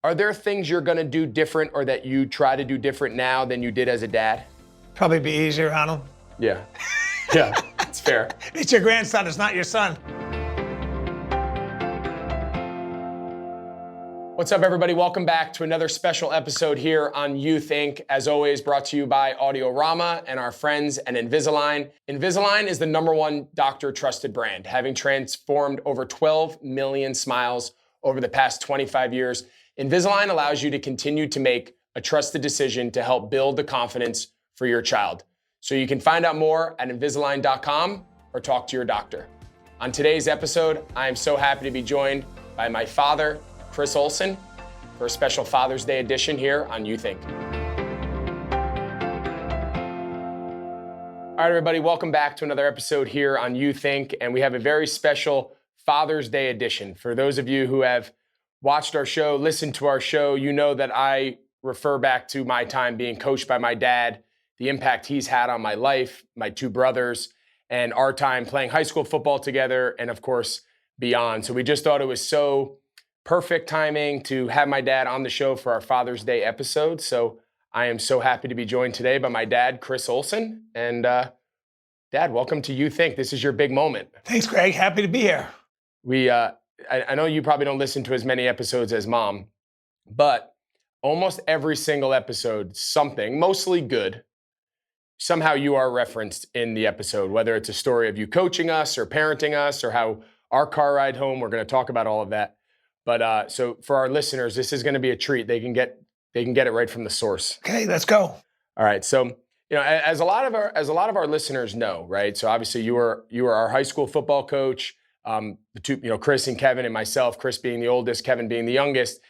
Are there things you're going to do different or that you try to do different now than you did as a dad? Probably be easier on him. Yeah. Yeah, it's fair. It's your grandson, it's not your son. What's up, everybody? Welcome back to another special episode here on Youth Inc. As always, brought to you by Audiorama and our friends at Invisalign. Invisalign is the #1 doctor trusted brand, having transformed over 12 million smiles over the past 25 years. Invisalign allows you to continue to make a trusted decision to help build the confidence for your child. So you can find out more at Invisalign.com or talk to your doctor. On today's episode, I am so happy to be joined by my father, Chris Olsen, for a special Father's Day edition here on Youth Inc. All right, everybody, welcome back to another episode here on Youth Inc. And we have a very special Father's Day edition. For those of you who have watched our show, listened to our show, you know that I refer back to my time being coached by my dad, the impact he's had on my life, my two brothers, and our time playing high school football together, and of course, beyond. So we just thought it was so perfect timing to have my dad on the show for our Father's Day episode. So I am so happy to be joined today by my dad, Chris Olsen. And Dad, welcome to You Think. This is your big moment. Thanks, Greg. Happy to be here. I know you probably don't listen to as many episodes as Mom, but almost every single episode, something, mostly good, somehow you are referenced in the episode, whether it's a story of you coaching us or parenting us or how our car ride home, we're going to talk about all of that. But so for our listeners, this is going to be a treat. They can get it right from the source. Okay, let's go. All right. So, as a lot of our listeners know, right? So obviously you were our high school football coach. The two, Chris and Kevin and myself, Chris being the oldest, Kevin being the youngest.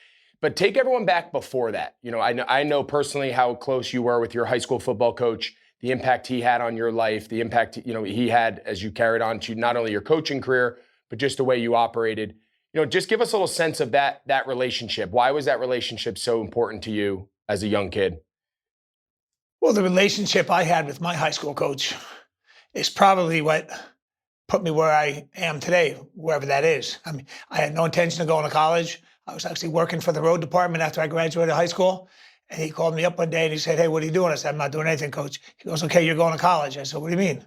But take everyone back before that. I know personally how close you were with your high school football coach, the impact he had on your life, the impact, he had as you carried on to not only your coaching career, but just the way you operated. Just give us a little sense of that relationship. Why was that relationship so important to you as a young kid? Well, the relationship I had with my high school coach is probably what put me where I am today, wherever that is. I mean, I had no intention of going to college. I was actually working for the road department after I graduated high school. And he called me up one day and he said, "Hey, what are you doing?" I said, "I'm not doing anything, coach." He goes, "Okay, you're going to college." I said, "What do you mean?"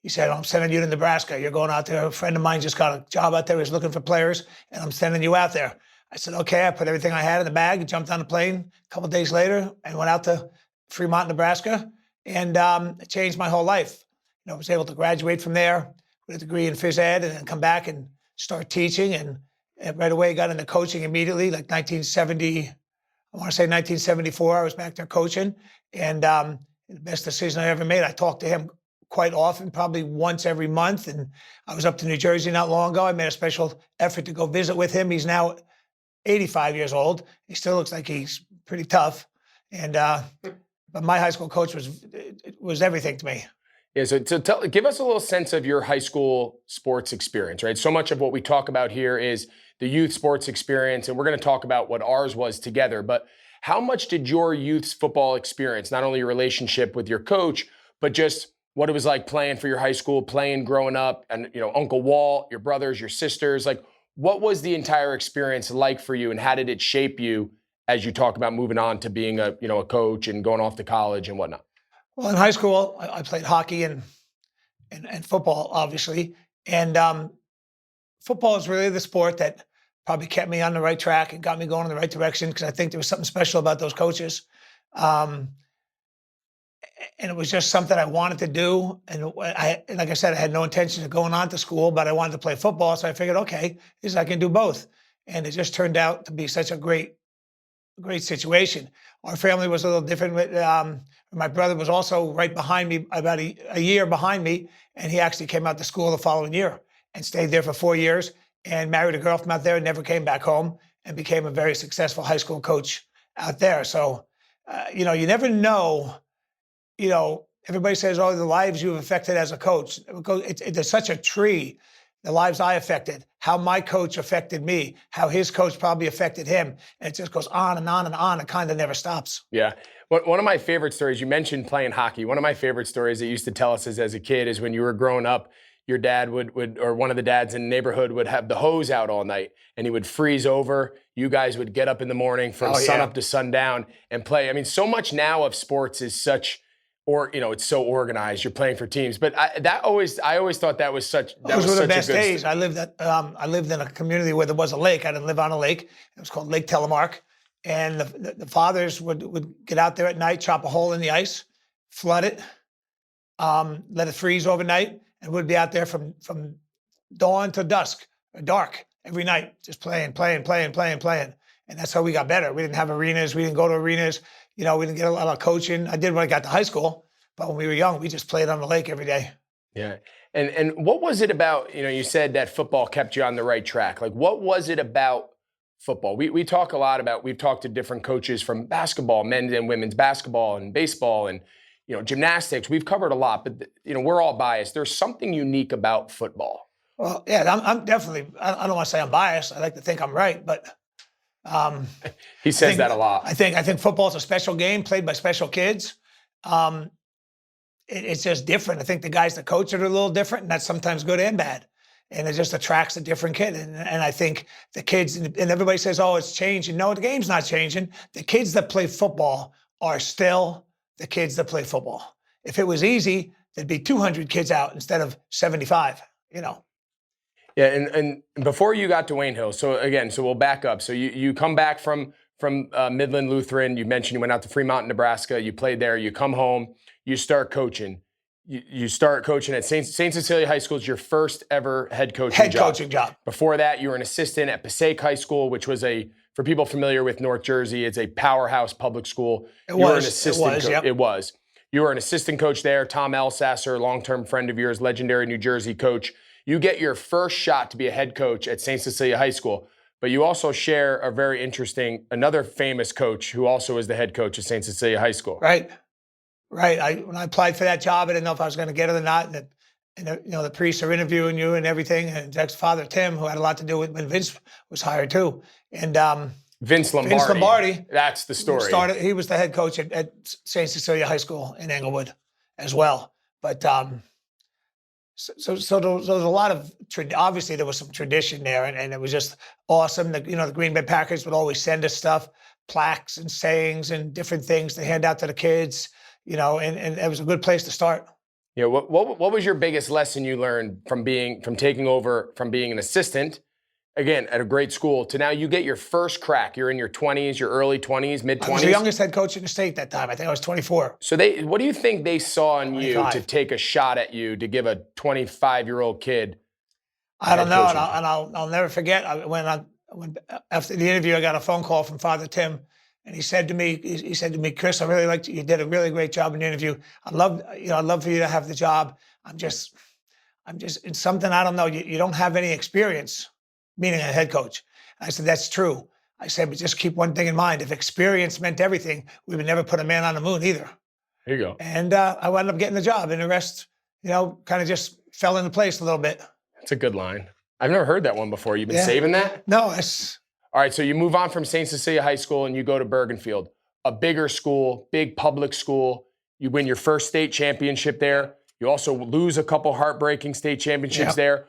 He said, "I'm sending you to Nebraska. You're going out there. A friend of mine just got a job out there. He's looking for players, and I'm sending you out there." I said, "Okay." I put everything I had in the bag, jumped on a plane a couple of days later, and went out to Fremont, Nebraska, and it changed my whole life. I was able to graduate from there with a degree in phys ed, and then come back and start teaching, and right away got into coaching immediately, like 1970. I want to say 1974. I was back there coaching, and the best decision I ever made. I talked to him quite often, probably once every month. And I was up to New Jersey not long ago. I made a special effort to go visit with him. He's now 85 years old. He still looks like he's pretty tough. And but my high school coach was everything to me. Yeah, so give us a little sense of your high school sports experience, right? So much of what we talk about here is the youth sports experience, and we're going to talk about what ours was together. But how much did your youth football experience, not only your relationship with your coach, but just what it was like playing for your high school, playing growing up, and Uncle Walt, your brothers, your sisters, like what was the entire experience like for you, and how did it shape you as you talk about moving on to being a coach and going off to college and whatnot? Well, in high school, I played hockey and football, obviously, and football is really the sport that probably kept me on the right track and got me going in the right direction, because I think there was something special about those coaches. And it was just something I wanted to do. And like I said, I had no intention of going on to school, but I wanted to play football. So I figured, okay, I can do both. And it just turned out to be such a great situation. Our family was a little different. My brother was also right behind me, about a year behind me. And he actually came out to school the following year and stayed there for 4 years and married a girl from out there and never came back home and became a very successful high school coach out there. So, you never know. Everybody says, "Oh, the lives you've affected as a coach." It's such a tree. The lives I affected, how my coach affected me, how his coach probably affected him. And it just goes on and on and on. It kind of never stops. Yeah. One of my favorite stories, you mentioned playing hockey. One of my favorite stories that you used to tell us as a kid is when you were growing up, your dad would or one of the dads in the neighborhood would have the hose out all night and he would freeze over. You guys would get up in the morning from sun up to sundown and play. I mean, so much now of sports is such, or it's so organized. You're playing for teams, but I always thought that was such. Those were the best days. I lived in a community where there was a lake. I didn't live on a lake. It was called Lake Telemark, and the fathers would get out there at night, chop a hole in the ice, flood it, let it freeze overnight, and we'd be out there from dawn to dusk, or dark, every night, just playing. And that's how we got better. We didn't have arenas. We didn't go to arenas. We didn't get a lot of coaching. I did when I got to high school, but when we were young, we just played on the lake every day. Yeah. And what was it about, you said that football kept you on the right track. Like, what was it about football? We talk a lot about, we've talked to different coaches from basketball, men's and women's basketball and baseball and, gymnastics. We've covered a lot, but, we're all biased. There's something unique about football. Well, yeah, I'm definitely, I don't want to say I'm biased. I like to think I'm right, but he says that a lot. I think football is a special game played by special kids. It's just different. I think the guys that coach it are a little different, and that's sometimes good and bad. And it just attracts a different kid. And I think the kids, and everybody says, oh, it's changing. No, the game's not changing. The kids that play football are still the kids that play football. If it was easy, there'd be 200 kids out instead of 75, Yeah, and before you got to Wayne Hill, so we'll back up. So you come back from Midland Lutheran. You mentioned you went out to Fremont, Nebraska. You played there. You come home. You start coaching. You start coaching at St. Cecilia High School. It's your first ever head coaching job. Before that, you were an assistant at Passaic High School, which was for people familiar with North Jersey, it's a powerhouse public school. You were an assistant coach. It was. You were an assistant coach there. Tom Elsasser, longtime friend of yours, legendary New Jersey coach. You get your first shot to be a head coach at St. Cecilia High School, but you also share a very interesting, another famous coach who also is the head coach at St. Cecilia High School. Right. When I applied for that job, I didn't know if I was going to get it or not. And the priests are interviewing you and everything. And Jack's father, Tim, who had a lot to do with when Vince was hired too. And Vince Lombardi. That's the story. He was the head coach at St. Cecilia High School in Englewood as well. But so there was a lot of, obviously there was some tradition there, and it was just awesome. The Green Bay Packers would always send us stuff, plaques and sayings and different things to hand out to the kids, and it was a good place to start. Yeah. What was your biggest lesson you learned from taking over from being an assistant, again, at a great school, to now you get your first crack? You're in your 20s, your early 20s, mid-20s. I was the youngest head coach in the state that time. I think I was 24. So what do you think they saw in 25. You to take a shot at you to give a 25-year-old kid? I don't know, and I'll never forget when after the interview, I got a phone call from Father Tim, and he said to me, Chris, I really liked you. You did a really great job in the interview. I'd love for you to have the job. I'm just, it's something I don't know. You don't have any experience, meaning a head coach. I said, that's true. I said, but just keep one thing in mind. If experience meant everything, we would never put a man on the moon either. There you go. And I wound up getting the job, and the rest, kind of just fell into place a little bit. That's a good line. I've never heard that one before. You've been saving that? No, it's... All right, so you move on from St. Cecilia High School and you go to Bergenfield, a bigger school, big public school. You win your first state championship there. You also lose a couple heartbreaking state championships there.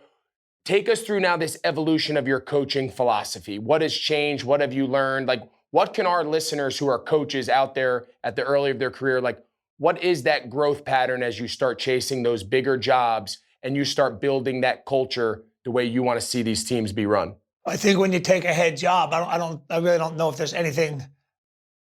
Take us through now this evolution of your coaching philosophy. What has changed? What have you learned? Like, what can our listeners who are coaches out there at the early of their career, like, what is that growth pattern as you start chasing those bigger jobs and you start building that culture the way you want to see these teams be run? I think when you take a head job, I really don't know if there's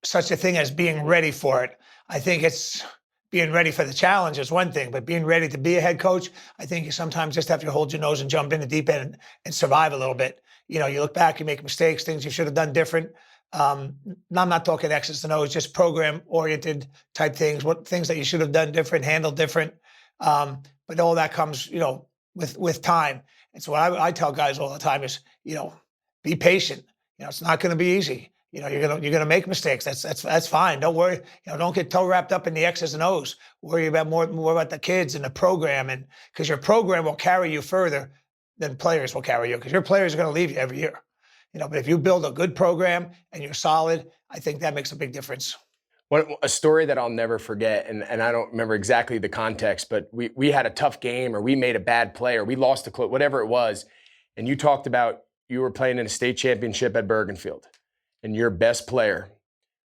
such a thing as being ready for it. I think it's being ready for the challenge is one thing, but being ready to be a head coach, I think you sometimes just have to hold your nose and jump in the deep end and survive a little bit. You look back, you make mistakes, things you should have done different. I'm not talking X's and O's, just program-oriented type things, things that you should have done different, handled different. But all that comes, with time. And so what I tell guys all the time is, be patient. It's not going to be easy. You're gonna make mistakes. That's fine. Don't worry. Don't get too wrapped up in the X's and O's. Worry about more about the kids and the program, and because your program will carry you further than players will carry you. Because your players are going to leave you every year. But if you build a good program and you're solid, I think that makes a big difference. A story that I'll never forget, and I don't remember exactly the context, but we had a tough game, or we made a bad play, or we lost a close, whatever it was, and you talked about you were playing in a state championship at Bergenfield, and your best player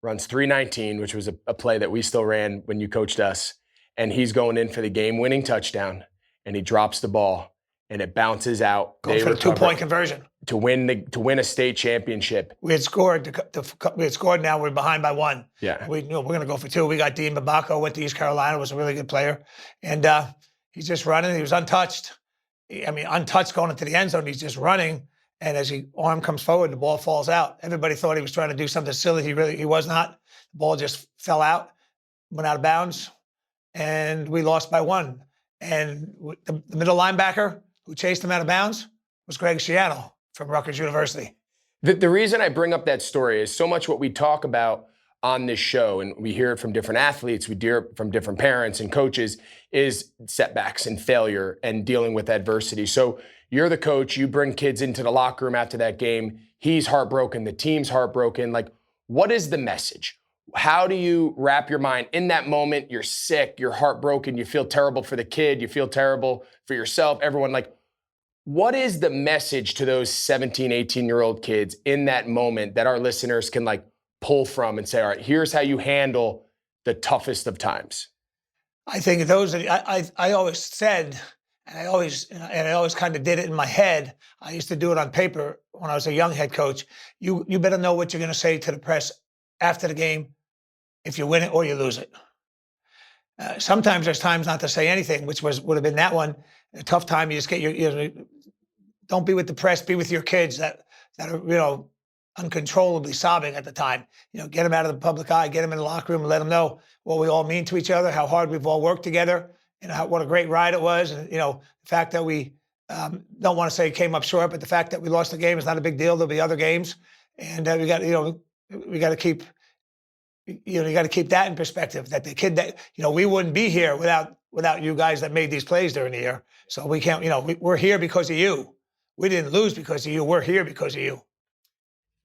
runs 319, which was a play that we still ran when you coached us, and he's going in for the game-winning touchdown, and he drops the ball, and it bounces out. Going for the 2-point conversion to win a state championship. We had scored. Now we're behind by 1. Yeah, we're going to go for 2. We got Dean Babako, went to East Carolina, was a really good player, and he's just running. He was untouched. Untouched going into the end zone. He's just running, and as his arm comes forward, the ball falls out. Everybody thought he was trying to do something silly. He was not. The ball just fell out, went out of bounds, and we lost by 1. And the middle linebacker who chased him out of bounds was Greg Schiano from Rutgers University. The reason I bring up that story is so much what we talk about on this show, and we hear it from different athletes, we hear it from different parents and coaches, is setbacks and failure and dealing with adversity. So you're the coach, you bring kids into the locker room after that game, he's heartbroken, the team's heartbroken. Like, what is the message? How do you wrap your mind in that moment? You're sick, you're heartbroken, you feel terrible for the kid, you feel terrible for yourself, everyone. Like, what is the message to those 17, 18-year-old kids in that moment that our listeners can like pull from and say, all right, here's how you handle the toughest of times? I think I always said, and I always kind of did it in my head. I used to do it on paper when I was a young head coach. You better know what you're going to say to the press after the game, if you win it or you lose it. Sometimes there's times not to say anything, which would have been that one. A tough time, you just get don't be with the press, be with your kids that are, uncontrollably sobbing at the time. Get them out of the public eye, get them in the locker room and let them know what we all mean to each other, how hard we've all worked together, what a great ride it was. And, the fact that we don't want to say came up short, but the fact that we lost the game is not a big deal. There'll be other games. And we got to keep, you got to keep that in perspective, that the kid that, we wouldn't be here without you guys that made these plays during the year. So we can't, we're here because of you. We didn't lose because of you. We're here because of you.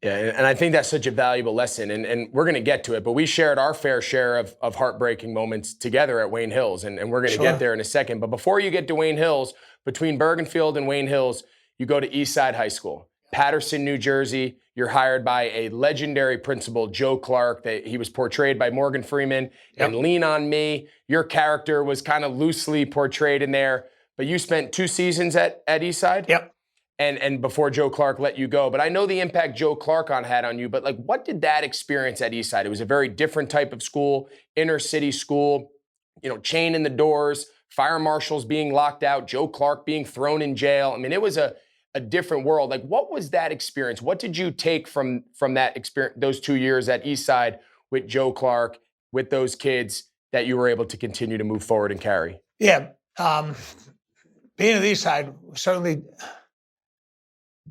Yeah, and I think that's such a valuable lesson, and we're going to get to it, but we shared our fair share of heartbreaking moments together at Wayne Hills, and we're going to get there in a second. But before you get to Wayne Hills, between Bergenfield and Wayne Hills, you go to Eastside High School. Patterson, New Jersey. You're hired by a legendary principal, Joe Clark. He was portrayed by Morgan Freeman. And Lean on Me, your character was kind of loosely portrayed in there. But you spent 2 seasons at Eastside? Yep. And before Joe Clark let you go. But I know the impact Joe Clark had on you. But like, what did that experience at Eastside? It was a very different type of school, inner city school, chain in the doors, fire marshals being locked out, Joe Clark being thrown in jail. I mean, it was a different world. Like, what was that experience? What did you take from that experience, those 2 years at Eastside with Joe Clark, with those kids that you were able to continue to move forward and carry? Yeah. Being at Eastside was certainly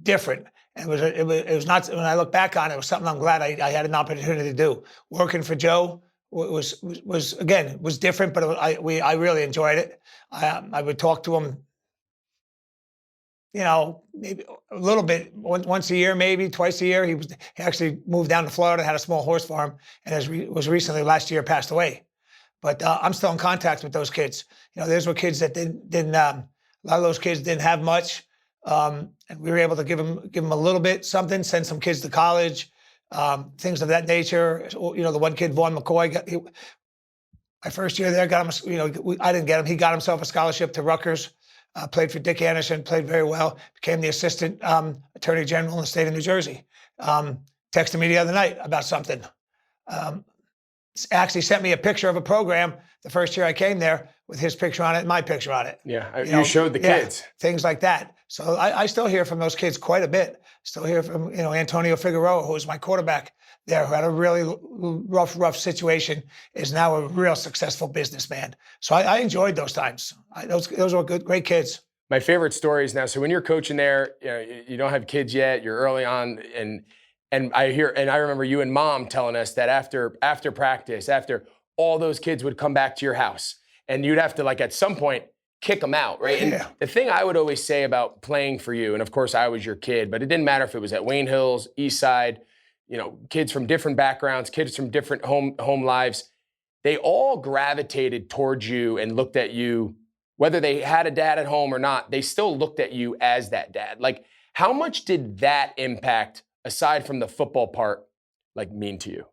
different. And it was not, when I look back on it, it was something I'm glad I had an opportunity to do. Working for Joe was different, but I really enjoyed it. I would talk to him, maybe a little bit once a year, maybe twice a year. He actually moved down to Florida, had a small horse farm, and was recently last year passed away. But I'm still in contact with those kids. Those were kids that didn't a lot of those kids didn't have much. And we were able to give them a little bit something, send some kids to college, things of that nature. The one kid, Vaughn McCoy, my first year there, got him. I didn't get him. He got himself a scholarship to Rutgers. Played for Dick Anderson, played very well. Became the assistant attorney general in the state of New Jersey. Texted me the other night about something. Actually sent me a picture of a program the first year I came there with his picture on it and my picture on it. Yeah, you showed the kids. Things like that. So I still hear from those kids quite a bit. Still hear from, Antonio Figueroa, who was my quarterback there, who had a really rough situation, is now a real successful businessman. So I enjoyed those times. Those were great kids. My favorite stories now. So when you're coaching there, you don't have kids yet. You're early on, and I remember you and Mom telling us that after practice, after all those kids would come back to your house, and you'd have to at some point kick them out, right? And the thing I would always say about playing for you, and of course I was your kid, but it didn't matter if it was at Wayne Hills, Eastside, kids from different backgrounds, kids from different home lives, they all gravitated towards you and looked at you, whether they had a dad at home or not, they still looked at you as that dad. Like, how much did that impact, aside from the football part, like, mean to you?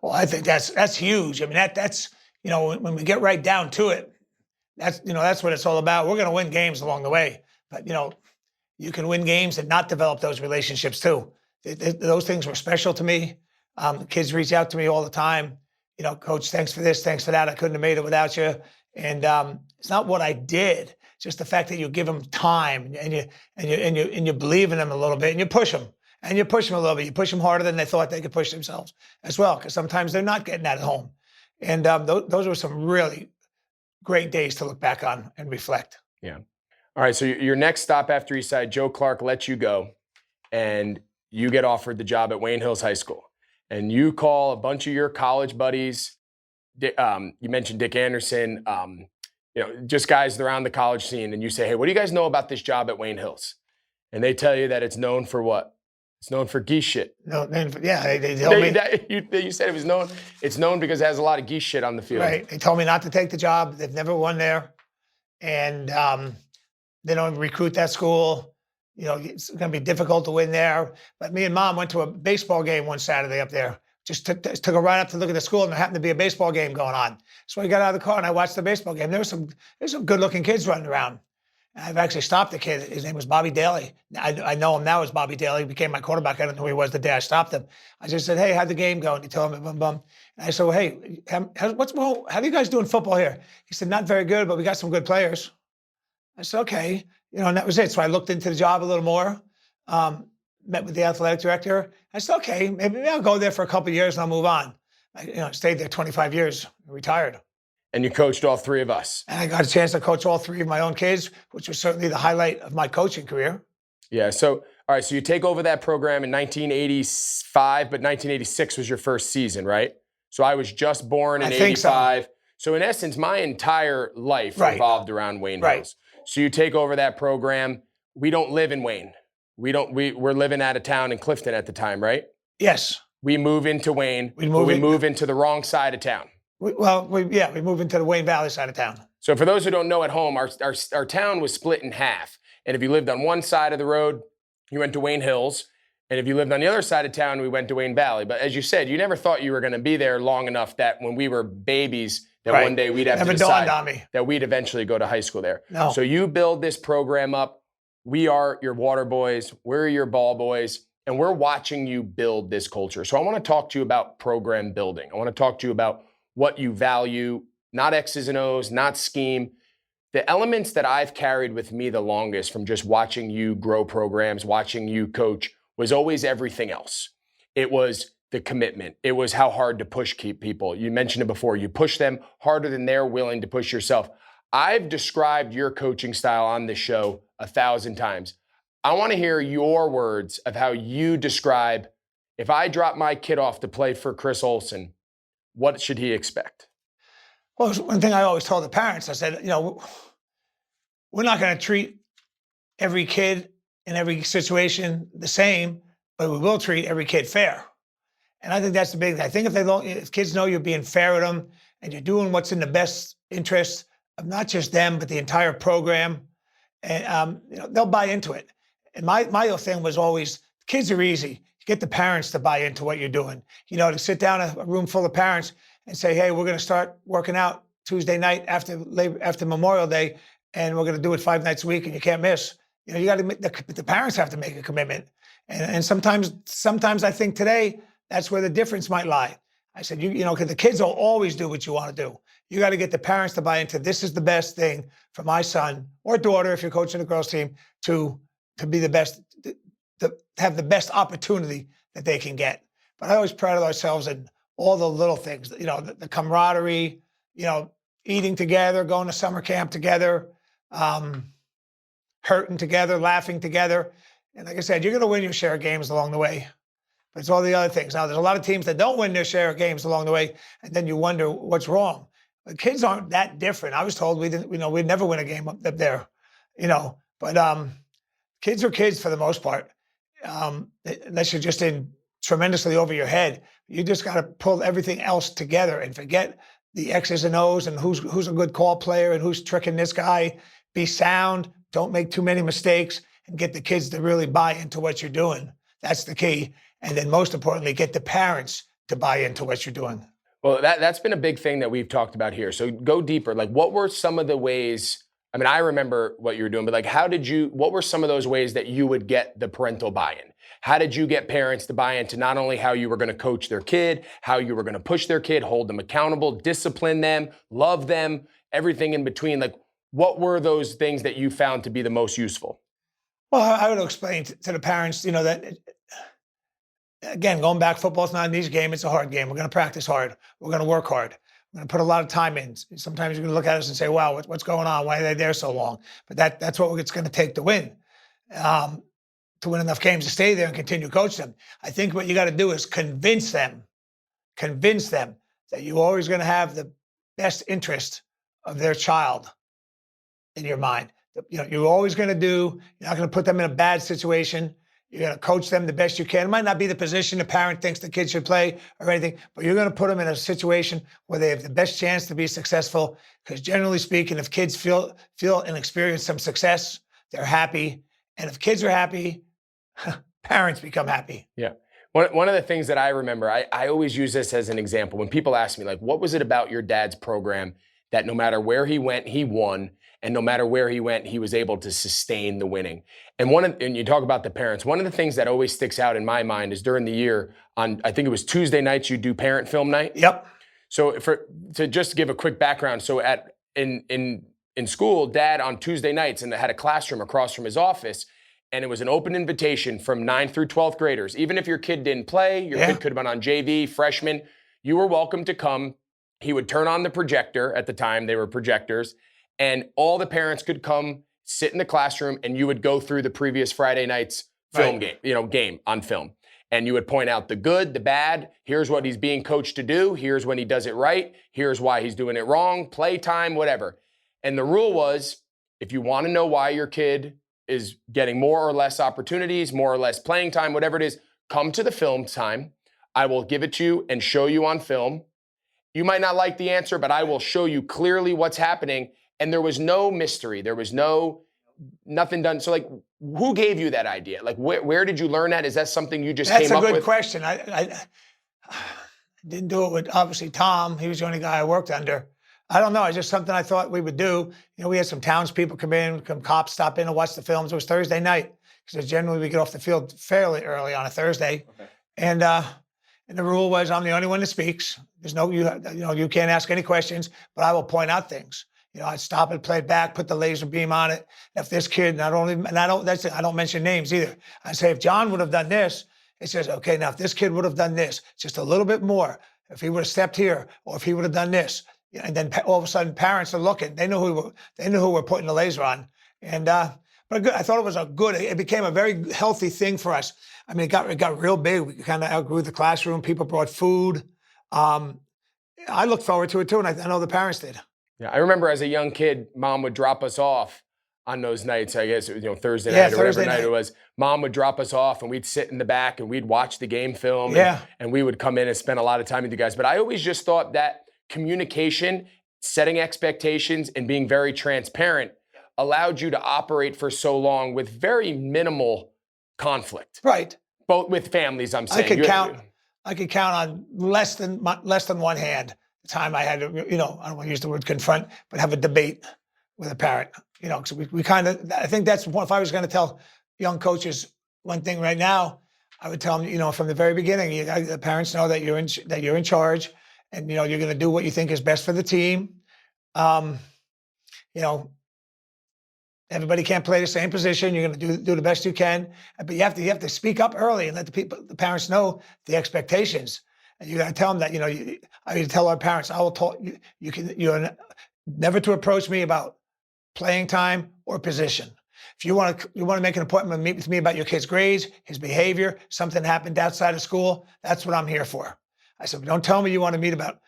Well, I think that's huge. I mean, that's when we get right down to it, that's what it's all about. We're going to win games along the way, but you can win games and not develop those relationships too. Those things were special to me. The kids reach out to me all the time. Coach, thanks for this, thanks for that. I couldn't have made it without you. And it's not what I did, just the fact that you give them time and you believe in them a little bit and you push them. And you push them a little bit. You push them harder than they thought they could push themselves as well, because sometimes they're not getting that at home. And those were some really great days to look back on and reflect. Yeah. All right. So your next stop after Eastside, Joe Clark lets you go, and you get offered the job at Wayne Hills High School. And you call a bunch of your college buddies. You mentioned Dick Anderson, just guys around the college scene, and you say, "Hey, what do you guys know about this job at Wayne Hills?" And they tell you that it's known for what? It's known for geese shit. No, yeah, they told me. You said it's known because it has a lot of geese shit on the field. Right. They told me not to take the job. They've never won there. And they don't recruit that school. It's going to be difficult to win there. But me and Mom went to a baseball game one Saturday up there. Just took a ride up to look at the school, and there happened to be a baseball game going on. So I got out of the car and I watched the baseball game. There's some good-looking kids running around. I've actually stopped the kid. His name was Bobby Daly. I know him now as Bobby Daly. He became my quarterback. I don't know who he was the day I stopped him. I just said, "Hey, how'd the game go?" And he told me, bum, bum. And I said, "Well, hey, how do you guys do in football here?" He said, "Not very good, but we got some good players." I said, "Okay." And that was it. So I looked into the job a little more, met with the athletic director. I said, "Okay, maybe I'll go there for a couple of years and I'll move on." I stayed there 25 years, retired. And you coached all three of us. And I got a chance to coach all three of my own kids, which was certainly the highlight of my coaching career. Yeah. So, all right. So you take over that program in 1985, but 1986 was your first season, right? So I was just born in 85. So in essence, my entire life revolved around Wayne Hills. So you take over that program. We don't live in Wayne. We're living out of town in Clifton at the time, right? Yes. We move into Wayne. We move into the wrong side of town. We move into the Wayne Valley side of town. So for those who don't know at home, our town was split in half. And if you lived on one side of the road, you went to Wayne Hills. And if you lived on the other side of town, we went to Wayne Valley. But as you said, you never thought you were going to be there long enough that when we were babies, that one day we'd have to decide that we'd eventually go to high school there. No. So you build this program up. We are your water boys. We're your ball boys. And we're watching you build this culture. So I want to talk to you about program building. I want to talk to you about what you value, not X's and O's, not scheme. The elements that I've carried with me the longest from just watching you grow programs, watching you coach, was always everything else. It was the commitment. It was how hard to push people. You mentioned it before. You push them harder than they're willing to push yourself. I've described your coaching style on this show 1,000 times. I want to hear your words of how you describe, if I drop my kid off to play for Chris Olsen, what should he expect? Well, one thing I always told the parents, I said, we're not going to treat every kid in every situation the same, but we will treat every kid fair. And I think that's the big thing. I think if kids know you're being fair with them and you're doing what's in the best interest of not just them, but the entire program, and they'll buy into it. And my thing was always, kids are easy. Get the parents to buy into what you're doing. To sit down in a room full of parents and say, "Hey, we're going to start working out Tuesday night after Memorial Day, and we're going to do it 5 nights a week, and you can't miss." You got to the parents have to make a commitment. And sometimes I think today that's where the difference might lie. I said, because the kids will always do what you want to do. You got to get the parents to buy into, this is the best thing for my son or daughter, if you're coaching a girls team, to be the best, to have the best opportunity that they can get. But I always prided ourselves in all the little things, the camaraderie, eating together, going to summer camp together, hurting together, laughing together. And like I said, you're going to win your share of games along the way. But it's all the other things. Now, there's a lot of teams that don't win their share of games along the way, and then you wonder what's wrong. But kids aren't that different. I was told we'd never win a game up there, But kids are kids for the most part, unless you're just in tremendously over your head. You just got to pull everything else together and forget the X's and O's and who's a good call player and who's tricking this guy. Be sound. Don't make too many mistakes and get the kids to really buy into what you're doing. That's the key. And then most importantly, get the parents to buy into what you're doing. Well, that's been a big thing that we've talked about here. So go deeper. Like, what were some of the ways? I mean, I remember what you were doing, but like, what were some of those ways that you would get the parental buy-in? How did you get parents to buy into not only how you were going to coach their kid, how you were going to push their kid, hold them accountable, discipline them, love them, everything in between? Like, what were those things that you found to be the most useful? Well, I would explain to the parents, that again, going back, football's not an easy game. It's a hard game. We're going to practice hard. We're going to work hard. We're going to put a lot of time in. Sometimes you're going to look at us and say, wow, what's going on? Why are they there so long? But that's what it's going to take to win. To win enough games to stay there and continue to coach them. I think what you got to do is convince them that you're always going to have the best interest of their child in your mind. You're always going to you're not going to put them in a bad situation. You're going to coach them the best you can. It might not be the position the parent thinks the kid should play or anything, but you're going to put them in a situation where they have the best chance to be successful. Because generally speaking, if kids feel and experience some success, they're happy. And if kids are happy, parents become happy. Yeah. One of the things that I remember, I always use this as an example. When people ask me, like, what was it about your dad's program that no matter where he went, he won, and no matter where he went, he was able to sustain the winning? And you talk about the parents. One of the things that always sticks out in my mind is during the year on, I think it was Tuesday nights, you do parent film night. Yep. So to just give a quick background, so in school, Dad on Tuesday nights and had a classroom across from his office. And it was an open invitation from 9th through 12th graders. Even if your kid didn't play, your kid could have been on JV, freshman, you were welcome to come. He would turn on the projector. At the time, they were projectors. And all the parents could come, sit in the classroom, and you would go through the previous Friday night's film game on film. And you would point out the good, the bad. Here's what he's being coached to do. Here's when he does it right. Here's why he's doing it wrong. Playtime, whatever. And the rule was, if you want to know why your kid is getting more or less opportunities, more or less playing time, whatever it is, come to the film time. I will give it to you and show you on film. You might not like the answer, but I will show you clearly what's happening. And there was no mystery. There was nothing done. So like, who gave you that idea? Like, where did you learn that? Is that something you just came up with? That's a good question. I didn't do it with, obviously, Tom. He was the only guy I worked under. I don't know. It's just something I thought we would do. We had some townspeople come in, some cops stop in and watch the films. It was Thursday night because generally we get off the field fairly early on a Thursday. Okay. And the rule was I'm the only one that speaks. There's you can't ask any questions, but I will point out things. I'd stop it, play it back, put the laser beam on it. If this kid I don't mention names either. I say if John would have done this, it says, okay, now if this kid would have done this, just a little bit more. If he would have stepped here, or if he would have done this. And then all of a sudden, parents are looking. They knew who we're putting the laser on. And but good, I thought it was it became a very healthy thing for us. I mean, it got real big. We kind of outgrew the classroom. People brought food. I looked forward to it too, and I know the parents did. Yeah, I remember as a young kid, Mom would drop us off on those nights. I guess it was Thursday night or whatever night it was. Mom would drop us off, and we'd sit in the back and we'd watch the game film. And we would come in and spend a lot of time with you guys. But I always just thought that communication, setting expectations, and being very transparent allowed you to operate for so long with very minimal conflict. Right. Both with families, I'm saying. I could count on less than one hand the time I had to, I don't want to use the word confront, but have a debate with a parent. So we kind of, I think that's one. If I was going to tell young coaches one thing right now, I would tell them, from the very beginning, the parents know that you're in charge. And, you're going to do what you think is best for the team. Everybody can't play the same position. You're going to do the best you can. But you have to speak up early and let the parents know the expectations. And you got to tell them that, I need to tell our parents, I will talk, you're never to approach me about playing time or position. If you want to make an appointment and meet with me about your kid's grades, his behavior, something happened outside of school, that's what I'm here for. I said, don't tell me you want to meet about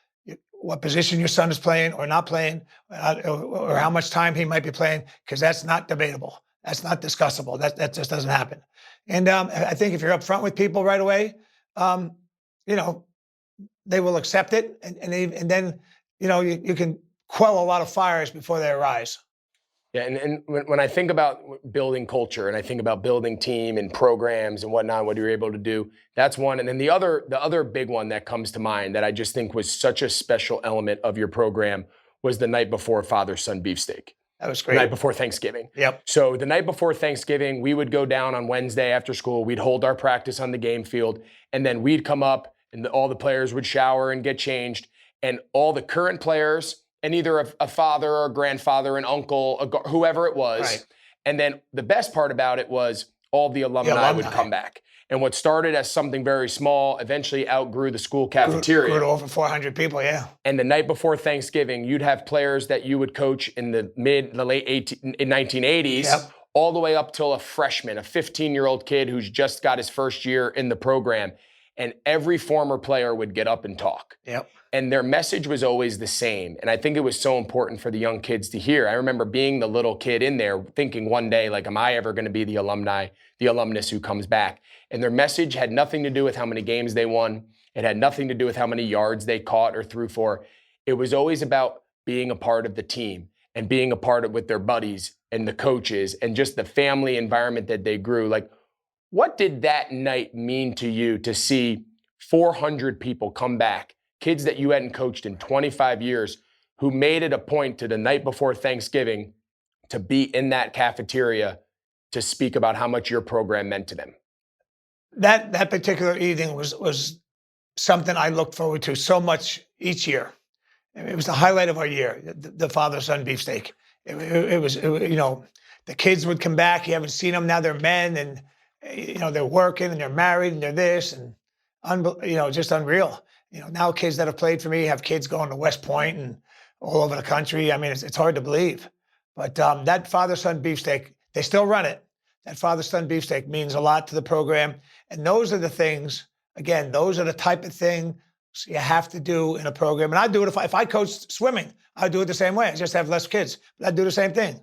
what position your son is playing or not playing, or how much time he might be playing, because that's not debatable. That's not discussable. That just doesn't happen. And I think if you're upfront with people right away, um, you know, they will accept it, and then you can quell a lot of fires before they arise. Yeah, and when I think about building culture and I think about building team and programs and whatnot, what you're able to do, that's one. And then the other big one that comes to mind that I just think was such a special element of your program was the night before Father-Son beefsteak. That was The night great. before Thanksgiving. Yep. So the night before Thanksgiving, we would go down on Wednesday after school. We'd hold our practice on the game field, and then we'd come up, and all the players would shower and get changed, and all the current players, and either a father or a grandfather, an uncle, whoever it was. Right. And then the best part about it was all the alumni would come back. And what started as something very small eventually outgrew the school cafeteria. Grew to over 400 people, yeah. And the night before Thanksgiving, you'd have players that you would coach in the late 1980s, Yep. all the way up till a freshman, a 15-year-old kid who's just got his first year in the program. And every former player would get up and talk. Yep. And their message was always the same. And I think it was so important for the young kids to hear. I remember being the little kid in there thinking one day, like, am I ever going to be the alumnus who comes back? And their message had nothing to do with how many games they won. It had nothing to do with how many yards they caught or threw for. It was always about being a part of the team and being a part of with their buddies and the coaches and just the family environment that they grew. Like, what did that night mean to you to see 400 people come back? Kids that you hadn't coached in 25 years who made it a point to the night before Thanksgiving to be in that cafeteria to speak about how much your program meant to them. That particular evening was something I looked forward to so much each year. It was the highlight of our year, the father-son beefsteak. It was, the kids would come back. You haven't seen them now. They're men, and they're working, and they're married, and they're this, and just unreal. Now kids that have played for me have kids going to West Point and all over the country. I mean, it's hard to believe. But that father-son beefsteak, they still run it. That father-son beefsteak means a lot to the program. And those are the things, again, those are the type of thing you have to do in a program. And I'd do it if I coached swimming. I'd do it the same way. I just have less kids. But I'd do the same thing.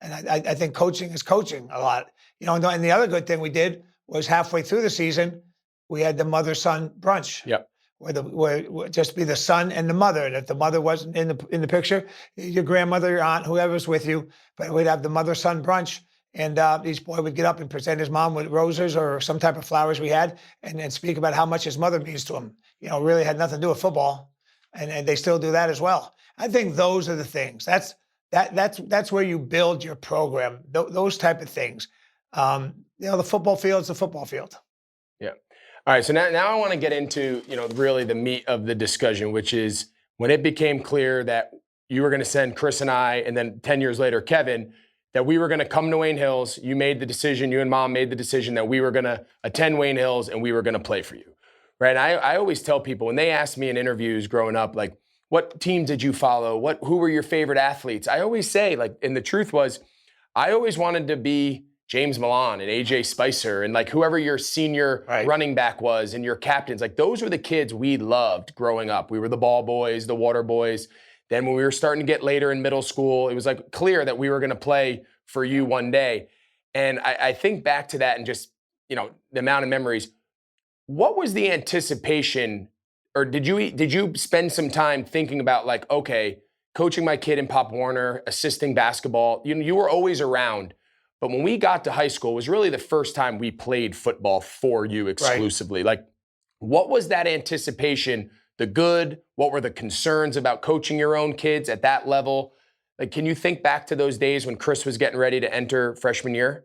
And I think coaching is coaching a lot. And the other good thing we did was halfway through the season, we had the mother-son brunch. Yep. Where just be the son and the mother. And if the mother wasn't in the picture, your grandmother, your aunt, whoever's with you, but we'd have the mother-son brunch. And each boy would get up and present his mom with roses or some type of flowers we had and speak about how much his mother means to him. Really had nothing to do with football. And they still do that as well. I think those are the things. That's where you build your program, those type of things. The football field's the football field. Yeah. All right, so now I want to get into, really the meat of the discussion, which is when it became clear that you were going to send Chris and I, and then 10 years later, Kevin, that we were going to come to Wayne Hills. You made the decision, you and Mom made the decision that we were going to attend Wayne Hills and we were going to play for you, right? And I always tell people when they ask me in interviews growing up, like, what teams did you follow? Who were your favorite athletes? I always say, and the truth was, I always wanted to be James Milan and AJ Spicer and whoever your senior running back was and your captains. Those were the kids we loved growing up. We were the ball boys, the water boys. Then when we were starting to get later in middle school, it was clear that we were going to play for you one day. And I think back to that and just, the amount of memories. What was the anticipation, or did you spend some time thinking about okay, coaching my kid in Pop Warner, assisting basketball, you were always around. But when we got to high school, it was really the first time we played football for you exclusively. Right. What was that anticipation, the good? What were the concerns about coaching your own kids at that level? Can you think back to those days when Chris was getting ready to enter freshman year?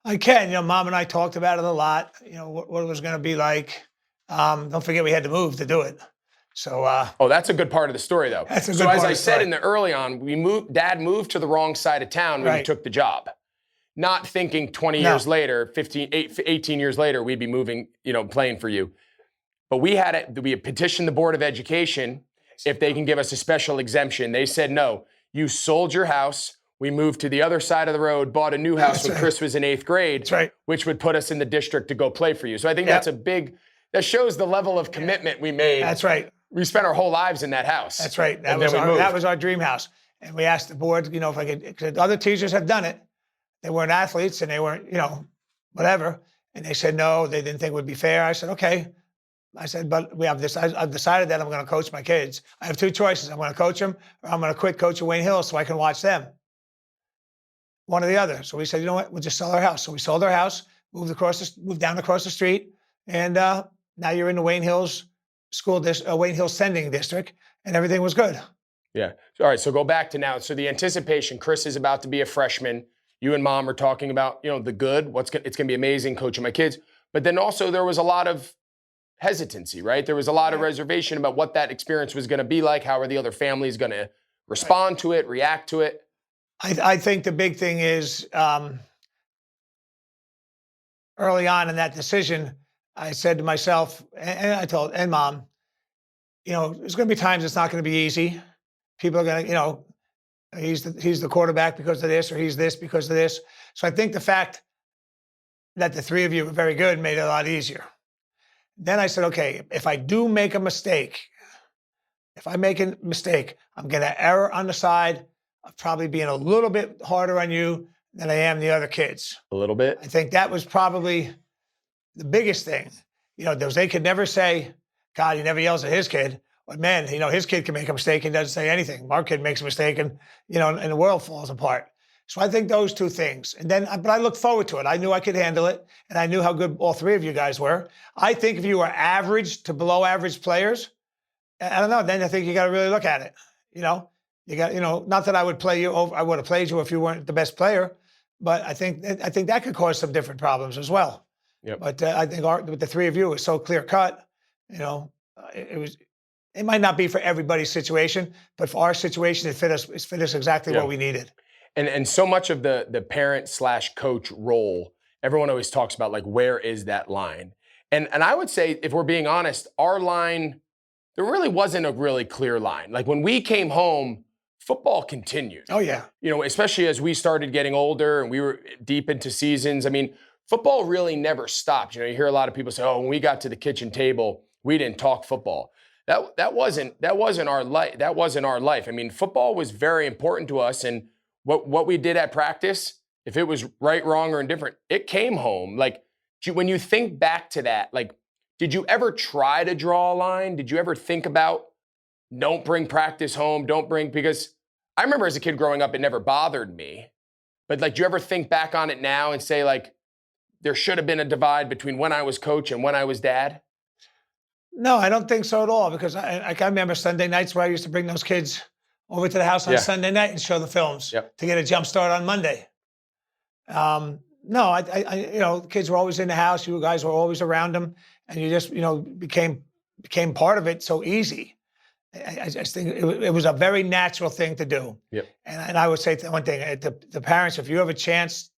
I can. Mom and I talked about it a lot, what it was going to be like. Don't forget we had to move to do it. So, that's a good part of the story, though. That's a good so part as of I the said story. in the early on, Dad moved to the wrong side of town when he took the job. Not thinking 20 years later, 18 years later, we'd be moving, playing for you. But we had petitioned the Board of Education if they can give us a special exemption. They said, no, you sold your house. We moved to the other side of the road, bought a new house when Chris was in 8th grade, which would put us in the district to go play for you. So I think that's that shows the level of commitment we made. That's right. We spent our whole lives in that house. That's right. That was our dream house. And we asked the board, if I could, because other teachers have done it. They weren't athletes and they weren't, whatever. And they said no, they didn't think it would be fair. I said, okay. I said, but we have this. I've decided that I'm going to coach my kids. I have two choices. I'm going to coach them, or I'm going to quit coaching Wayne Hills so I can watch them. One or the other. So we said, you know what? We'll just sell our house. So we sold our house, moved down across the street, and now you're in the Wayne Hills Wayne Hills Sending District, and everything was good. Yeah. All right. So go back to now. So the anticipation. Chris is about to be a freshman. You and Mom are talking about, the good. It's going to be amazing coaching my kids. But then also there was a lot of hesitancy, right? There was a lot of reservation about what that experience was going to be like. How are the other families going to respond to it, react to it? I think the big thing is early on in that decision, I said to myself, and I told Mom, there's going to be times it's not going to be easy. People are going to, he's the quarterback because of this, or he's this because of this. So I think the fact that the three of you were very good made it a lot easier. Then I said, okay, if I do make a mistake, I'm going to err on the side of probably being a little bit harder on you than I am the other kids. A little bit? I think that was probably the biggest thing. They could never say, God, he never yells at his kid. But man, his kid can make a mistake and doesn't say anything. Our kid makes a mistake and the world falls apart. So I think those two things. But I looked forward to it. I knew I could handle it, and I knew how good all three of you guys were. I think if you were average to below average players, I don't know, then I think you got to really look at it. You got, not that I would play you over, I would have played you if you weren't the best player, but I think that could cause some different problems as well. Yep. But I think with the three of you, it was so clear cut. It might not be for everybody's situation, but for our situation, it fit us exactly what we needed. And so much of the parent/coach role, everyone always talks about, like, where is that line? And I would say, if we're being honest, our line, there really wasn't a really clear line. Like, when we came home, football continued. Oh, yeah. Especially as we started getting older and we were deep into seasons. I mean, football really never stopped. You hear a lot of people say, oh, when we got to the kitchen table, we didn't talk football. That wasn't our life. That wasn't our life. I mean, football was very important to us, and what we did at practice, if it was right, wrong, or indifferent, it came home. Like, when you think back to that, like, did you ever try to draw a line? Did you ever think about, don't bring practice home, because I remember as a kid growing up, it never bothered me. But, like, do you ever think back on it now and say, like, there should have been a divide between when I was coach and when I was dad? No, I don't think so at all, because I remember Sunday nights where I used to bring those kids over to the house on Sunday night and show the films to get a jump start on Monday. No, the kids were always in the house. You guys were always around them, and you just, became part of it so easy. I just think it was a very natural thing to do. Yep. And I would say one thing, the parents, if you have a chance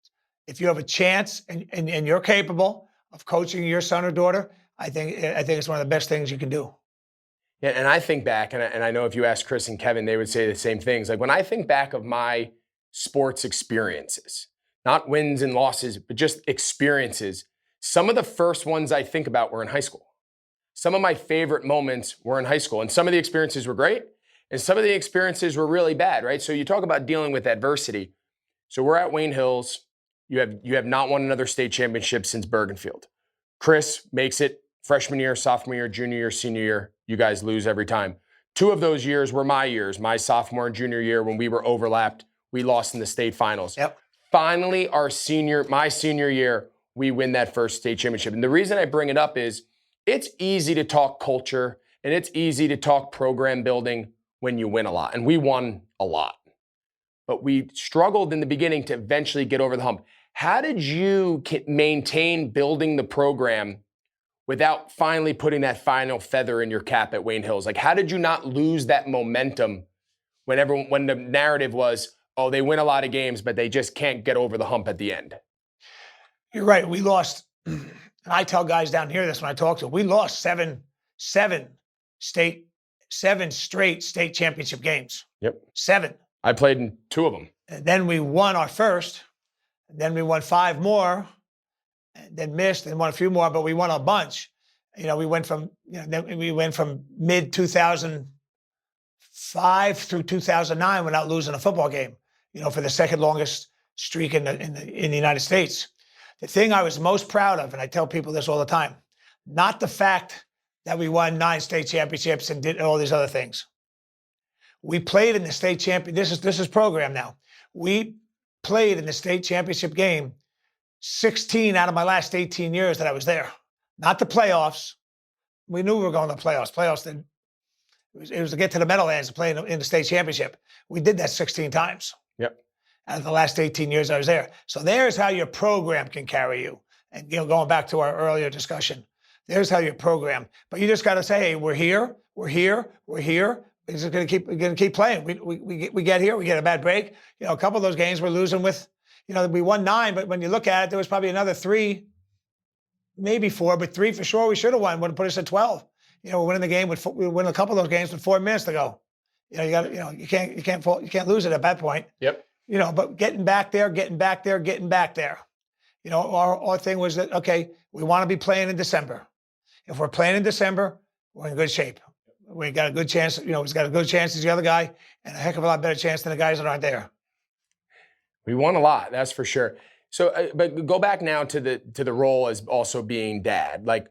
and you're capable of coaching your son or daughter, I think it's one of the best things you can do. Yeah, and I think back, and I know if you ask Chris and Kevin, they would say the same things. Like, when I think back of my sports experiences, not wins and losses, but just experiences, some of the first ones I think about were in high school. Some of my favorite moments were in high school, and some of the experiences were great, and some of the experiences were really bad, right? So you talk about dealing with adversity. So we're at Wayne Hills. You have not won another state championship since Bergenfield. Chris makes it freshman year, sophomore year, junior year, senior year. You guys lose every time. 2 of those years were my years, my sophomore and junior year, when we were overlapped. We lost in the state finals. Yep. Finally, my senior year, we win that first state championship. And the reason I bring it up is it's easy to talk culture and it's easy to talk program building when you win a lot. And we won a lot. But we struggled in the beginning to eventually get over the hump. How did you maintain building the program without finally putting that final feather in your cap at Wayne Hills? Like, how did you not lose that momentum when the narrative was, oh, they win a lot of games, but they just can't get over the hump at the end? You're right. We lost, and I tell guys down here this when I talk to them, we lost seven straight state championship games. Yep. 7. I played in 2 of them. And then we won our first, and then we won 5 more, and then missed and won a few more, but we won a bunch. We went from mid 2005 through 2009 without losing a football game. For the second longest streak in the United States. The thing I was most proud of, and I tell people this all the time, not the fact that we won 9 state championships and did all these other things. We played in the state champion. This is program now. We played in the state championship game 16 out of my last 18 years that I was there. Not the playoffs. We knew we were going to the playoffs. It was to get to the Meadowlands to play in the state championship. We did that 16 times. Yep. Out of the last 18 years I was there. So there's how your program can carry you. And going back to our earlier discussion, there's how your program. But you just got to say, hey, we're here. We're just going to keep playing. We get here. We get a bad break. A couple of those games we're losing with. We won 9, but when you look at it, there was probably another 3, maybe 4, but 3 for sure we should have won. Would have put us at 12. We're winning the game we win a couple of those games with 4 minutes to go. You can't lose it at that point. Yep. But getting back there. Our thing was that, okay, we want to be playing in December. If we're playing in December, we're in good shape. We got a good chance. He's got a good chance as the other guy, and a heck of a lot better chance than the guys that aren't there. We won a lot, that's for sure. So, but go back now to the role as also being dad. Like,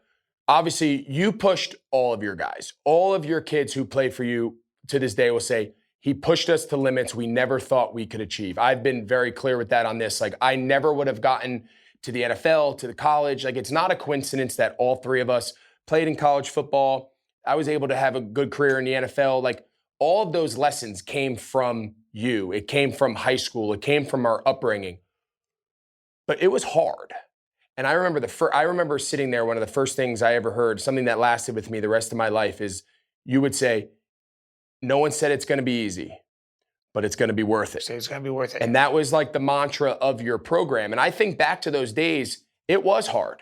obviously, you pushed all of your guys. All of your kids who played for you to this day will say, he pushed us to limits we never thought we could achieve. I've been very clear with that on this. Like, I never would have gotten to the NFL, to the college. Like, it's not a coincidence that all 3 of us played in college football. I was able to have a good career in the NFL. Like, all of those lessons came from you. It came from high school. It came from our upbringing. But it was hard. And I remember sitting there, one of the first things I ever heard, something that lasted with me the rest of my life, is you would say, no one said it's going to be easy, but it's going to be worth it. It's going to be worth it. And that was like the mantra of your program. And I think back to those days, it was hard.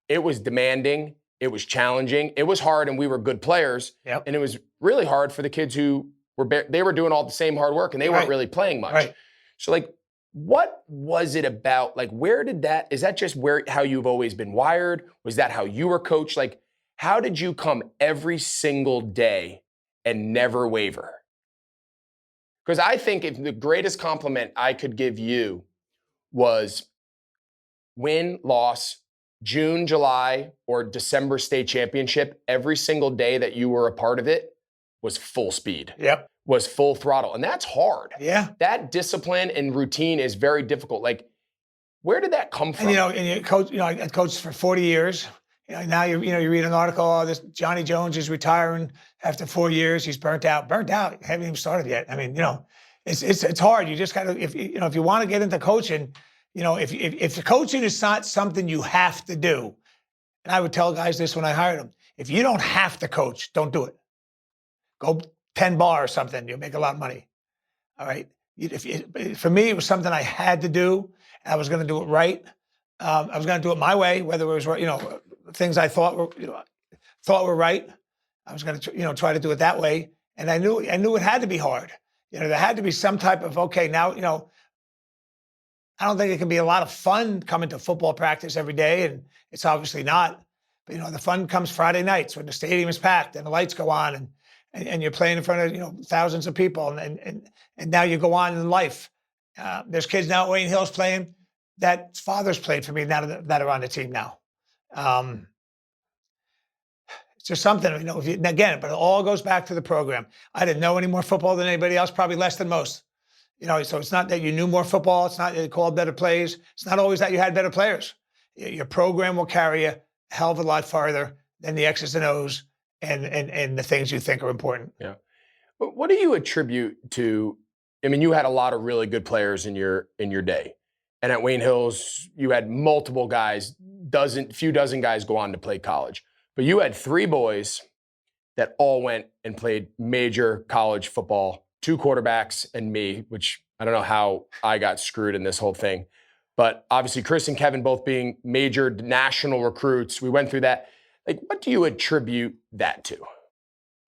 It was demanding. It was challenging. It was hard, and we were good players. Yep. And it was really hard for the kids who they were doing all the same hard work, and they weren't really playing much. Right. So, like, what was it about? Like, is that just how you've always been wired? Was that how you were coached? Like, how did you come every single day and never waver? Because I think if the greatest compliment I could give you was win, loss, June, July, or December state championship, every single day that you were a part of it was full speed. Yep. Was full throttle. And that's hard. Yeah. That discipline and routine is very difficult. Like, where did that come from? And you coach, I coached for 40 years. Now you read an article, this Johnny Jones is retiring after 4 years. He's burnt out. Haven't even started yet. I mean, it's hard. You just got to, if you want to get into coaching, if the coaching is not something you have to do, and I would tell guys this when I hired them, if you don't have to coach, don't do it. Go 10 bar or something, you'll make a lot of money. All right. For me, it was something I had to do. And I was going to do it right. I was going to do it my way, whether it was, things I thought were right. I was going to, try to do it that way. And I knew it had to be hard. There had to be some type of, okay, now, I don't think it can be a lot of fun coming to football practice every day. And it's obviously not. But, the fun comes Friday nights when the stadium is packed and the lights go on and you're playing in front of, thousands of people. And now you go on in life. There's kids now at Wayne Hills playing that fathers played for me now that are on the team now. It's just something, again, but it all goes back to the program. I didn't know any more football than anybody else, probably less than most. So it's not that you knew more football. It's not that you called better plays. It's not always that you had better players. Your program will carry you a hell of a lot farther than the X's and O's and the things you think are important. Yeah. But what do you attribute to, you had a lot of really good players in your day. And at Wayne Hills, you had multiple guys, few dozen guys go on to play college. But you had 3 boys that all went and played major college football, 2 quarterbacks and me, which I don't know how I got screwed in this whole thing. But obviously, Chris and Kevin both being major national recruits, we went through that. Like, what do you attribute that to?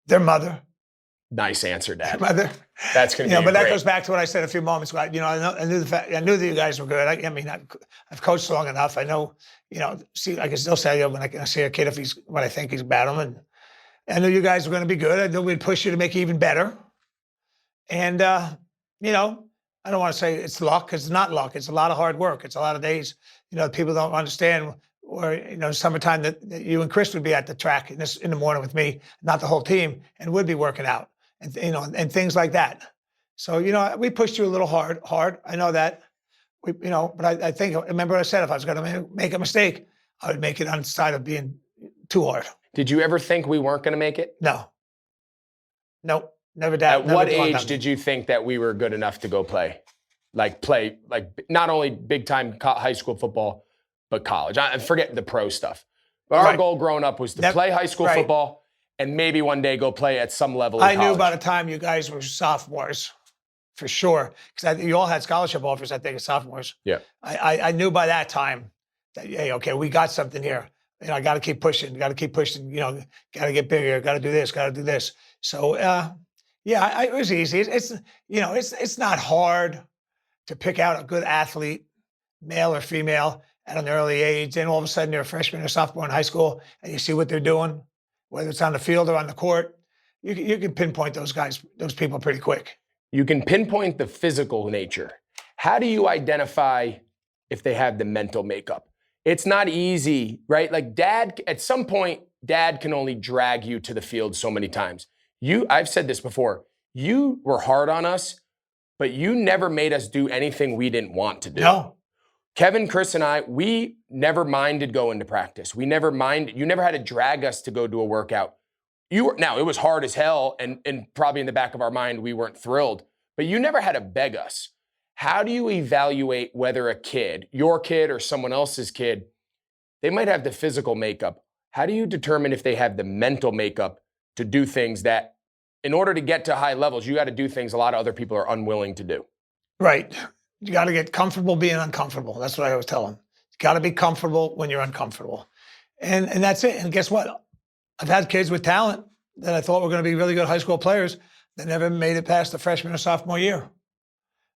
Their mother. Nice answer, Dad. Their mother. That's going to be but great. that goes back to what I said a few moments ago. I knew that you guys were good. I've coached long enough. I know, I can still say when I see a kid when I think he's about him. And I knew you guys were going to be good. I knew we'd push you to make you even better. And, I don't want to say it's luck, because it's not luck. It's a lot of hard work. It's a lot of days, People don't understand. Or summertime that you and Chris would be at the track in the morning with me, not the whole team, and would be working out, and and things like that. So we pushed you a little hard. I know that. But I think, remember I said if I was going to make a mistake, I would make it on the side of being too hard. Did you ever think we weren't going to make it? No. Nope. Never doubt. At what age did you think that we were good enough to go play not only big time high school football, but college? I forget the pro stuff. But our goal growing up was to play high school football and maybe one day go play at some level in college. I knew by the time you guys were sophomores, for sure, because you all had scholarship offers, I think, as sophomores. Yeah. I knew by that time that, hey, okay, we got something here. I got to keep pushing. Got to keep pushing. Got to get bigger. Got to do this. Got to do this. So, it was easy. It's not hard to pick out a good athlete, male or female, at an early age. Then all of a sudden you're a freshman or sophomore in high school, and you see what they're doing, whether it's on the field or on the court. You can pinpoint those guys, those people pretty quick. You can pinpoint the physical nature. How do you identify if they have the mental makeup? It's not easy, right? Like at some point, dad can only drag you to the field so many times. I've said this before, you were hard on us, but you never made us do anything we didn't want to do. No. Kevin, Chris, and I, we never minded going to practice. You never had to drag us to go do a workout. Now, it was hard as hell, and probably in the back of our mind, we weren't thrilled, but you never had to beg us. How do you evaluate whether a kid, your kid or someone else's kid, they might have the physical makeup? How do you determine if they have the mental makeup to do things that, in order to get to high levels, you got to do things a lot of other people are unwilling to do? Right. You got to get comfortable being uncomfortable. That's what I always tell them. You got to be comfortable when you're uncomfortable. And that's it. And guess what? I've had kids with talent that I thought were going to be really good high school players that never made it past the freshman or sophomore year.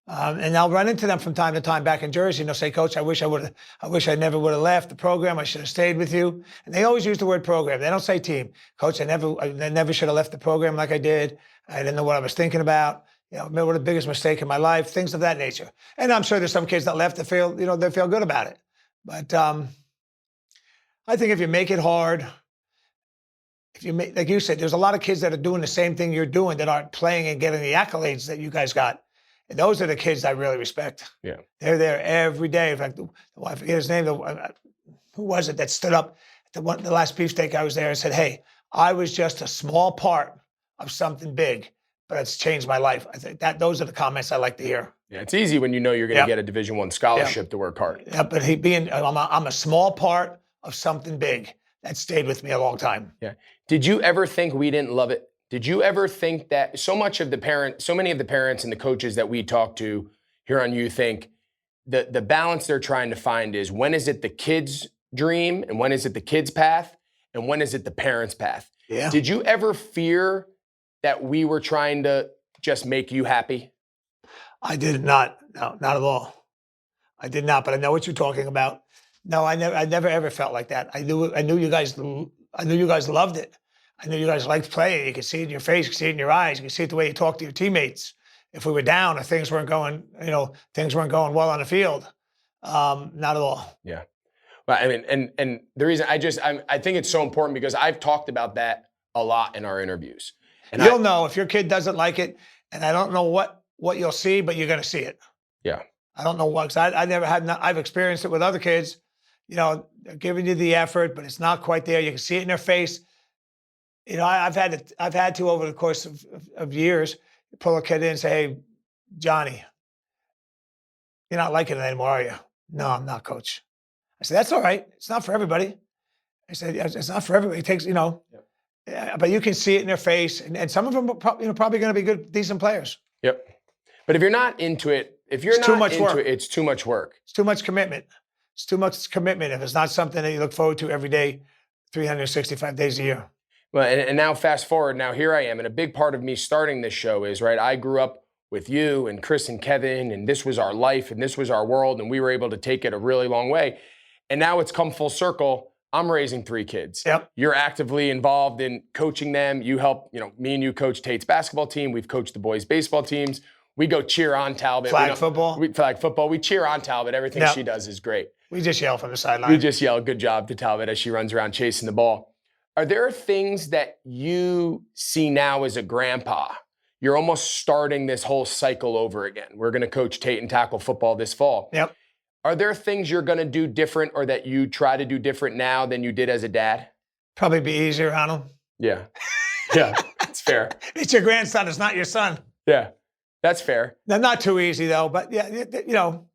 And I'll run into them from time to time back in Jersey, say, Coach, I wish I never would have left the program. I should have stayed with you. And they always use the word program. They don't say team. Coach, I never should have left the program like I did. I didn't know what I was thinking about. Remember the biggest mistake in my life, things of that nature. And I'm sure there's some kids that left that feel, they feel good about it. But I think if you make it hard, if you make, like you said, there's a lot of kids that are doing the same thing you're doing that aren't playing and getting the accolades that you guys got. And those are the kids I really respect. Yeah. They're there every day. In fact, I forget his name. Who was it that stood up at the last beefsteak I was there and said, hey, I was just a small part of something big, but it's changed my life. I think those are the comments I like to hear. Yeah, it's easy when you know you're going to get a Division I scholarship to work hard. Yeah, but I'm a small part of something big. That stayed with me a long time. Yeah. Did you ever think we didn't love it? Did you ever think that so many of the parents and the coaches that we talk to here on You Think, the balance they're trying to find is, when is it the kid's dream and when is it the kid's path and when is it the parent's path? Yeah. Did you ever fear that we were trying to just make you happy? I did not. No, not at all. I did not, but I know what you're talking about. No, I never ever felt like that. I knew you guys loved it. I knew you guys liked playing. You could see it in your face, you could see it in your eyes, you could see it the way you talk to your teammates. If we were down, if things weren't going, well on the field, not at all. Yeah. Well, I mean, and the reason I think it's so important because I've talked about that a lot in our interviews. And you'll know if your kid doesn't like it, and I don't know what you'll see, but you're going to see it. Yeah. I don't know what, because I never had. I've experienced it with other kids. They're giving you the effort, but it's not quite there. You can see it in their face. I've had to over the course of years pull a kid in and say, "Hey, Johnny, you're not liking it anymore, are you?" "No, I'm not, Coach." I said, "That's all right. It's not for everybody." I said, "It's not for everybody. It takes, but you can see it in their face, and some of them are probably going to be good, decent players." Yep. But if you're not into it, it's too much work. It's too much work. It's too much commitment. It's too much commitment if it's not something that you look forward to every day, 365 days a year. Well, and now fast forward, now here I am, and a big part of me starting this show is, right, I grew up with you and Chris and Kevin, and this was our life, and this was our world, and we were able to take it a really long way. And now it's come full circle. I'm raising 3 kids. Yep. You're actively involved in coaching them. You help, me and you coach Tate's basketball team. We've coached the boys' baseball teams. We go cheer on Talbot. Flag football. Flag football. We cheer on Talbot. Everything she does is great. We just yell from the We sideline. just yell, good job to Talbot as she runs around chasing the ball. Are there things that you see now as a grandpa? You're almost starting this whole cycle over again. We're going to coach Tate and tackle football this fall. Yep. Are there things you're going to do different or that you try to do different now than you did as a dad? Probably be easier on them. Yeah. Yeah, that's fair. It's your grandson. It's not your son. Yeah, that's fair. Now, not too easy though. But yeah, you know,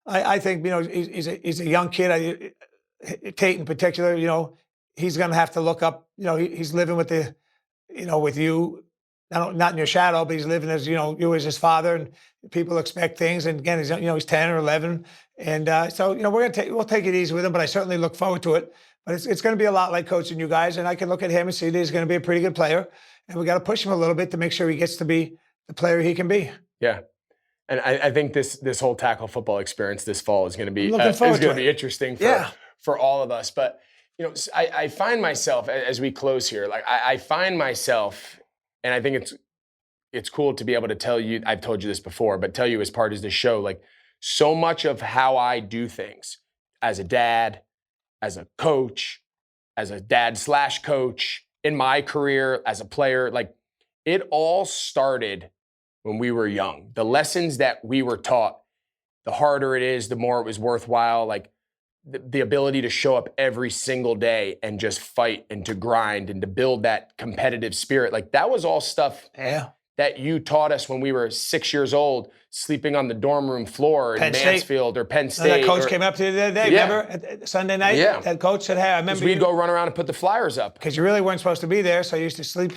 I think, you know, he's a young kid. Tate in particular, you know, he's going to have to look up. You know, he's living with with you. Not in your shadow, but he's living as, you know, you as his father, and people expect things. And again, he's 10 or 11, and so, you know, we'll take it easy with him. But I certainly look forward to it. But it's going to be a lot like coaching you guys, and I can look at him and see that he's going to be a pretty good player, and we got to push him a little bit to make sure he gets to be the player he can be. Yeah, and I think this whole tackle football experience this fall is going to be interesting for all of us. But you know, I find myself as we close here, like I find myself. And I think it's cool to be able to tell you, I've told you this before, but tell you as part of this show, like so much of how I do things as a dad, as a coach, as a dad/coach, in my career, as a player, like it all started when we were young. The lessons that we were taught, the harder it is, the more it was worthwhile. Like the ability to show up every single day and just fight and to grind and to build that competitive spirit. Like that was all stuff that you taught us when we were 6 years old, sleeping on the dorm room floor in Mansfield or Penn State. That coach came up to you the other day, remember? At Sunday night? Yeah. That coach said, hey, I remember we'd go run around and put the flyers up. Because you really weren't supposed to be there, so you used to sleep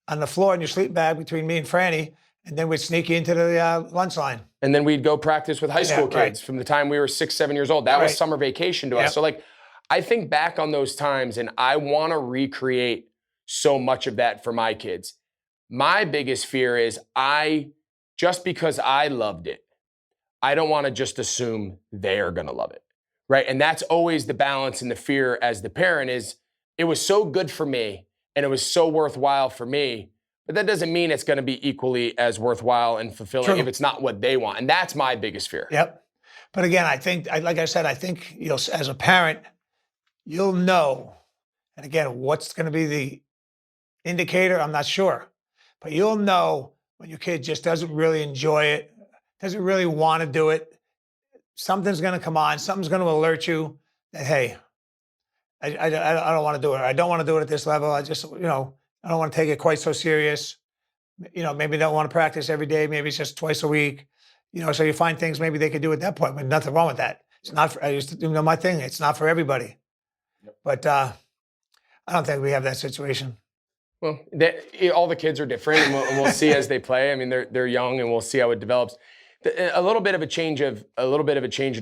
on the floor in your sleep bag between me and Franny, and then we'd sneak you into the lunch line. And then we'd go practice with high school kids from the time we were 6, 7 years old. That was summer vacation to us. So like, I think back on those times and I want to recreate so much of that for my kids. My biggest fear is just because I loved it, I don't want to just assume they're going to love it, right? And that's always the balance and the fear as the parent is, it was so good for me and it was so worthwhile for me. But that doesn't mean it's going to be equally as worthwhile and fulfilling if it's not what they want. And that's my biggest fear. Yep. But again, I think, like I said, I think, you know, as a parent, you'll know. And again, what's going to be the indicator, I'm not sure. But you'll know when your kid just doesn't really enjoy it, doesn't really want to do it. Something's going to come on. Something's going to alert you that, hey, I don't want to do it. Or I don't want to do it at this level. I just, you know, I don't want to take it quite so serious. You know, maybe don't want to practice every day. Maybe it's just twice a week. You know, so you find things maybe they could do at that point, but nothing wrong with that. It's not for, I used to do my thing. It's not for everybody. Yep. But I don't think we have that situation. Well, all the kids are different, and we'll see as they play. I mean, they're young, and we'll see how it develops. A little bit of a change of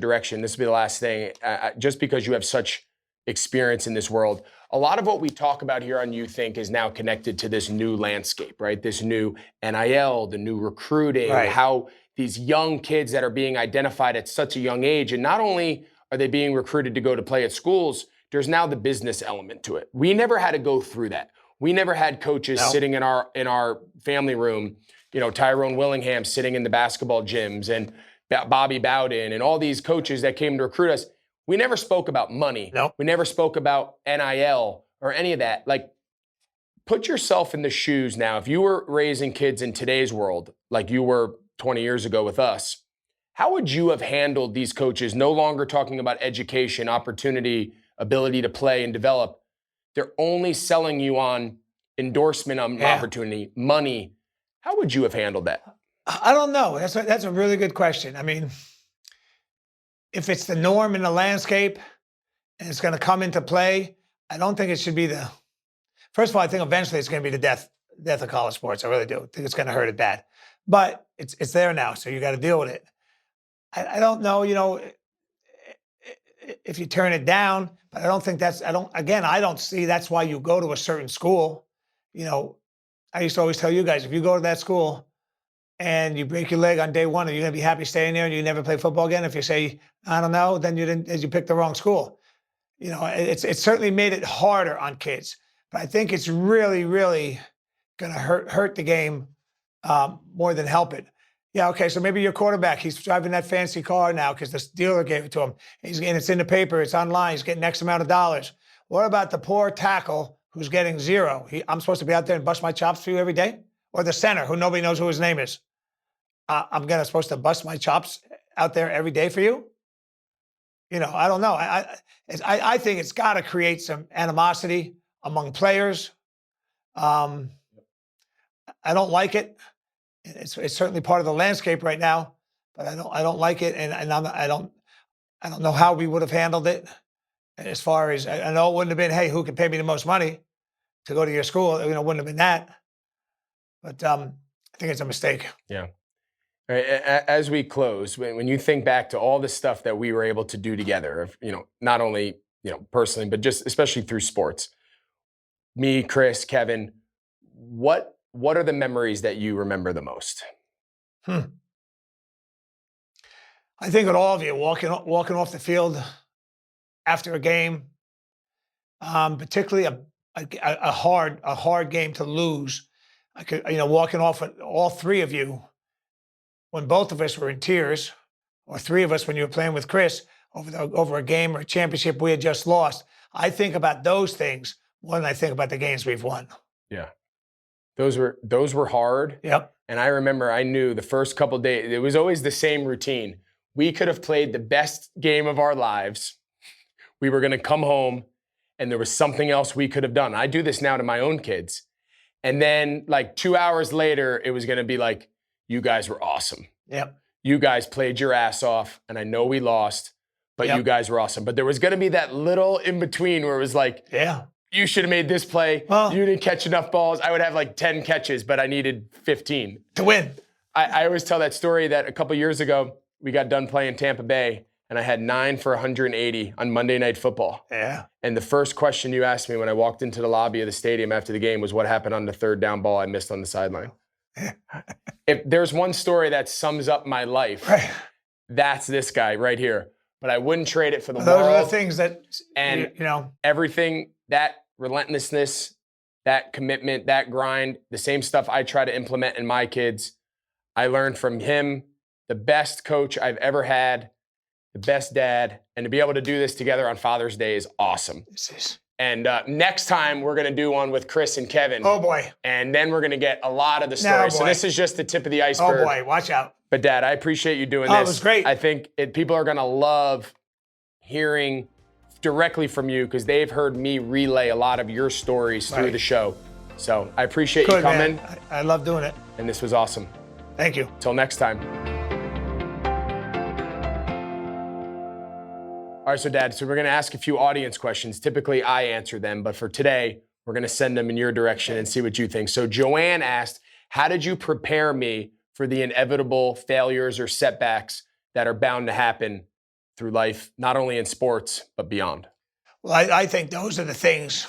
direction. This will be the last thing. Just because you have such experience in this world, a lot of what we talk about here on You Think is now connected to this new landscape, right? This new NIL, the new recruiting, how these young kids that are being identified at such a young age, and not only are they being recruited to go to play at schools, there's now the business element to it. We never had to go through that. We never had coaches sitting in our family room, you know, Tyrone Willingham sitting in the basketball gyms and Bobby Bowden and all these coaches that came to recruit us. We never spoke about money. No. We never spoke about NIL or any of that. Like, put yourself in the shoes now. If you were raising kids in today's world, like you were 20 years ago with us, how would you have handled these coaches no longer talking about education, opportunity, ability to play and develop? They're only selling you on endorsement opportunity, money. How would you have handled that? I don't know. That's a really good question. I mean, if it's the norm in the landscape and it's going to come into play, I don't think it should be the. First of all, I think eventually it's going to be the death of college sports. I really do. I think it's going to hurt it bad. But it's there now, so you got to deal with it. I don't know, you know, if you turn it down, but I don't think I don't see that's why you go to a certain school. You know, I used to always tell you guys, if you go to that school and you break your leg on day one, are you going to be happy staying there and you never play football again? If you say, I don't know, then you picked the wrong school. You know, it's certainly made it harder on kids, but I think it's really, really going to hurt the game more than help it. Yeah, okay, so maybe your quarterback, he's driving that fancy car now because the dealer gave it to him. And it's in the paper, it's online, he's getting X amount of dollars. What about the poor tackle who's getting zero? I'm supposed to be out there and bust my chops for you every day? Or the center who nobody knows who his name is? I'm supposed to bust my chops out there every day for you? I don't know. I think it's got to create some animosity among players. I don't like it. It's certainly part of the landscape right now, but I don't like it, and I don't know how we would have handled it. As far as I know, it wouldn't have been, hey, who can pay me the most money to go to your school? It wouldn't have been that. But I think it's a mistake. Yeah. All right, as we close, when you think back to all the stuff that we were able to do together, not only personally, but just especially through sports, me, Chris, Kevin, what are the memories that you remember the most? I think with all of you walking off the field after a game, particularly a hard game to lose. I could, walking off with all three of you when both of us were in tears, or three of us when you were playing with Chris over a game or a championship we had just lost. I think about those things more than I think about the games we've won. Yeah. Those were hard. Yep. And I remember I knew the first couple days, it was always the same routine. We could have played the best game of our lives. We were going to come home and there was something else we could have done. I do this now to my own kids. And then like 2 hours later, it was going to be like, you guys were awesome. Yep. You guys played your ass off. And I know we lost, but you guys were awesome. But there was going to be that little in between where it was like, yeah, you should have made this play. Well, you didn't catch enough balls. I would have like 10 catches, but I needed 15 to win. I always tell that story that a couple years ago, we got done playing Tampa Bay, and I had 9 for 180 on Monday Night Football. Yeah. And the first question you asked me when I walked into the lobby of the stadium after the game was what happened on the third down ball I missed on the sideline. If there's one story that sums up my life, right, that's this guy right here. But I wouldn't trade it for the world. Those are the things that, and everything, that relentlessness, that commitment, that grind, the same stuff I try to implement in my kids. I learned from him, the best coach I've ever had, the best dad, and to be able to do this together on Father's Day is awesome. And next time we're going to do one with Chris and Kevin. Oh boy. And then we're going to get a lot of the stories. So this is just the tip of the iceberg. Oh boy, watch out. But Dad, I appreciate you doing this. Oh, it was great. I think people are going to love hearing directly from you because they've heard me relay a lot of your stories through the show. So I appreciate you coming. Man. I love doing it. And this was awesome. Thank you. Till next time. All right, so Dad, we're going to ask a few audience questions. Typically, I answer them, but for today, we're going to send them in your direction and see what you think. So Joanne asked, how did you prepare me for the inevitable failures or setbacks that are bound to happen through life, not only in sports, but beyond? Well, I think those are the things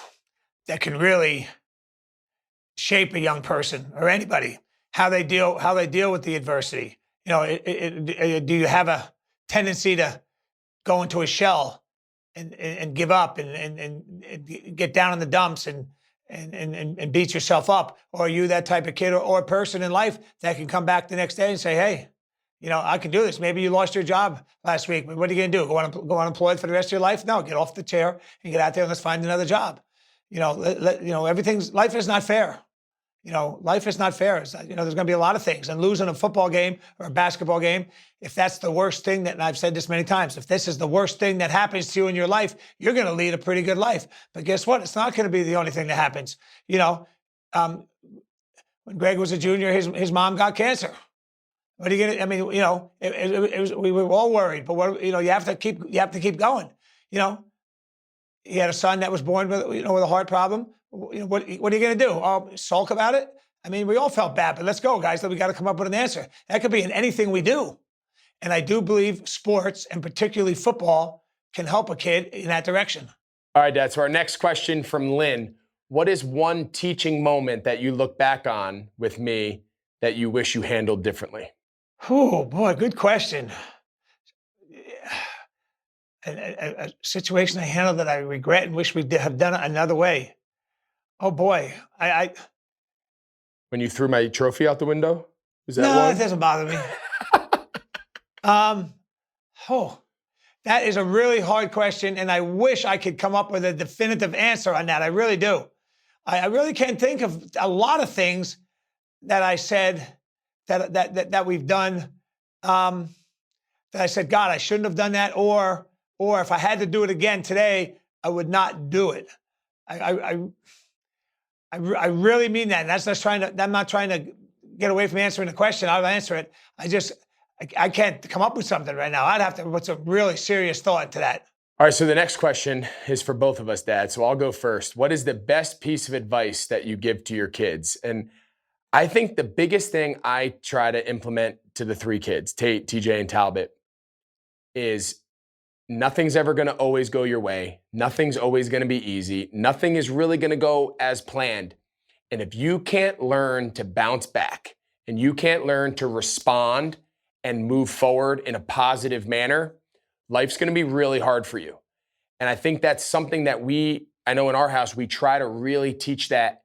that can really shape a young person or anybody, how they deal with the adversity. Do you have a tendency to go into a shell and give up and get down in the dumps and beat yourself up? Or are you that type of kid or person in life that can come back the next day and say, hey, I can do this. Maybe you lost your job last week, but what are you going to do? Go unemployed for the rest of your life? No, get off the chair and get out there and let's find another job. Life is not fair. Life is not fair. There's going to be a lot of things. And losing a football game or a basketball game, if that's the worst thing and I've said this many times, if this is the worst thing that happens to you in your life, you're going to lead a pretty good life. But guess what? It's not going to be the only thing that happens. When Greg was a junior, his mom got cancer. What are you going to? I mean, we were all worried, but you have to keep going. He had a son that was born with a heart problem. What are you going to do? Sulk about it? I mean, we all felt bad, but let's go, guys. We got to come up with an answer. That could be in anything we do. And I do believe sports, and particularly football, can help a kid in that direction. All right, Dad. So our next question from Lynn. What is one teaching moment that you look back on with me that you wish you handled differently? Oh, boy, good question. A situation I handled that I regret and wish we have done it another way. Oh boy, When you threw my trophy out the window? Is that No, one? it doesn't bother me. Um, oh, that is a really hard question, and I wish I could come up with a definitive answer on that. I really do. I really can't think of a lot of things that I said that we've done. That I said, God, I shouldn't have done that, or if I had to do it again today, I would not do it. I really mean that. And that's not trying to. I'm not trying to get away from answering the question. I'll answer it. I can't come up with something right now. I'd have to put some really serious thought into that. All right, so the next question is for both of us, Dad. So I'll go first. What is the best piece of advice that you give to your kids? And I think the biggest thing I try to implement to the three kids, Tate, TJ, and Talbot, is nothing's ever going to always go your way. Nothing's always going to be easy. Nothing is really going to go as planned. And if you can't learn to bounce back and you can't learn to respond and move forward in a positive manner, life's going to be really hard for you. And I think that's something that I know in our house, we try to really teach that